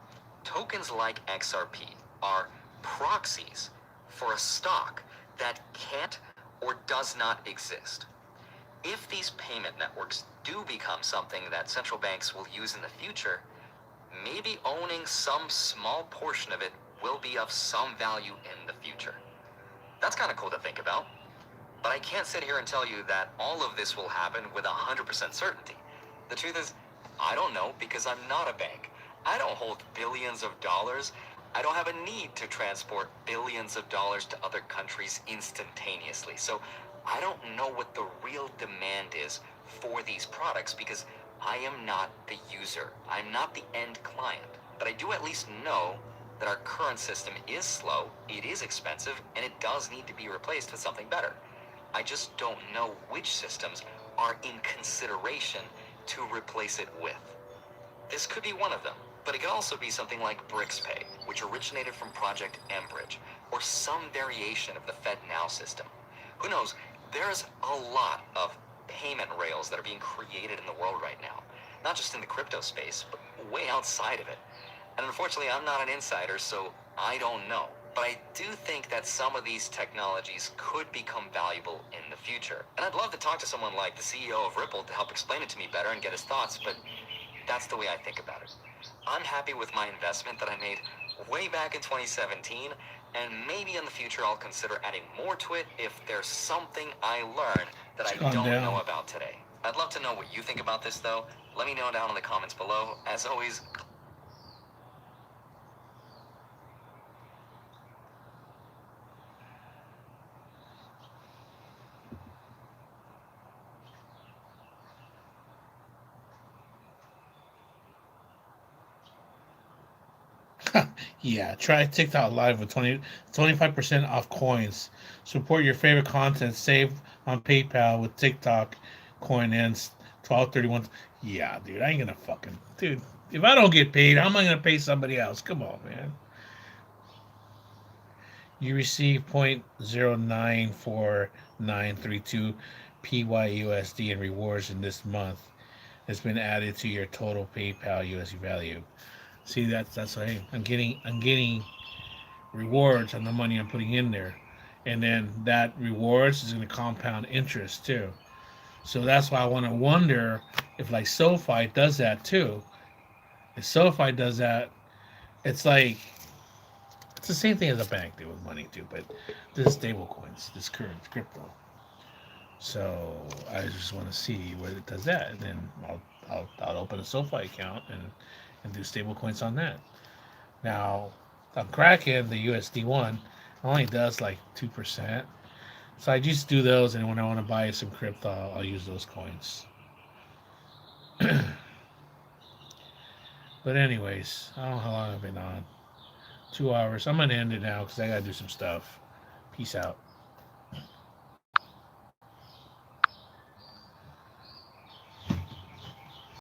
tokens like XRP are proxies for a stock that can't or does not exist? If these payment networks do become something that central banks will use in the future, maybe owning some small portion of it will be of some value in the future. That's kind of cool to think about. But I can't sit here and tell you that all of this will happen with 100% certainty. The truth is, I don't know because I'm not a bank. I don't hold billions of dollars. I don't have a need to transport billions of dollars to other countries instantaneously. So I don't know what the real demand is for these products because I am not the user. I'm not the end client. But I do at least know that our current system is slow, it is expensive, and it does need to be replaced with something better. I just don't know which systems are in consideration to replace it with. This could be one of them, but it could also be something like BRICS-Pay, which originated from Project Enbridge, or some variation of the FedNow system. Who knows? There's a lot of payment rails that are being created in the world right now, not just in the crypto space, but way outside of it. And unfortunately, I'm not an insider, so I don't know. But I do think that some of these technologies could become valuable in the future. And I'd love to talk to someone like the CEO of Ripple to help explain it to me better and get his thoughts, but that's the way I think about it. I'm happy with my investment that I made way back in 2017, and maybe in the future I'll consider adding more to it if there's something I learn that I don't know about today. I'd love to know what you think about this, though. Let me know down in the comments below. As always, yeah, try TikTok live with 25% off coins. Support your favorite content. Save on PayPal with TikTok coin ends 12/31. Yeah, dude, I ain't gonna fucking dude. If I don't get paid, how am I gonna pay somebody else? Come on, man. You receive 0.094932 PYUSD in rewards in this month. It's been added to your total PayPal USD value. See, that's hey, I'm getting rewards on the money I'm putting in there, and then that rewards is going to compound interest too. So that's why I want to wonder if like SoFi does that too. If SoFi does that, it's like it's the same thing as a bank do with money too, but this is stable coins, this current crypto. So I just want to see where it does that, and then I'll open a SoFi account and do stable coins on that. Now on Kraken, the USD one only does like 2%. So I just do those, and when I want to buy some crypto, I'll use those coins. But anyways, I don't know how long I've been on. 2 hours. I'm gonna end it now because I gotta do some stuff. Peace out.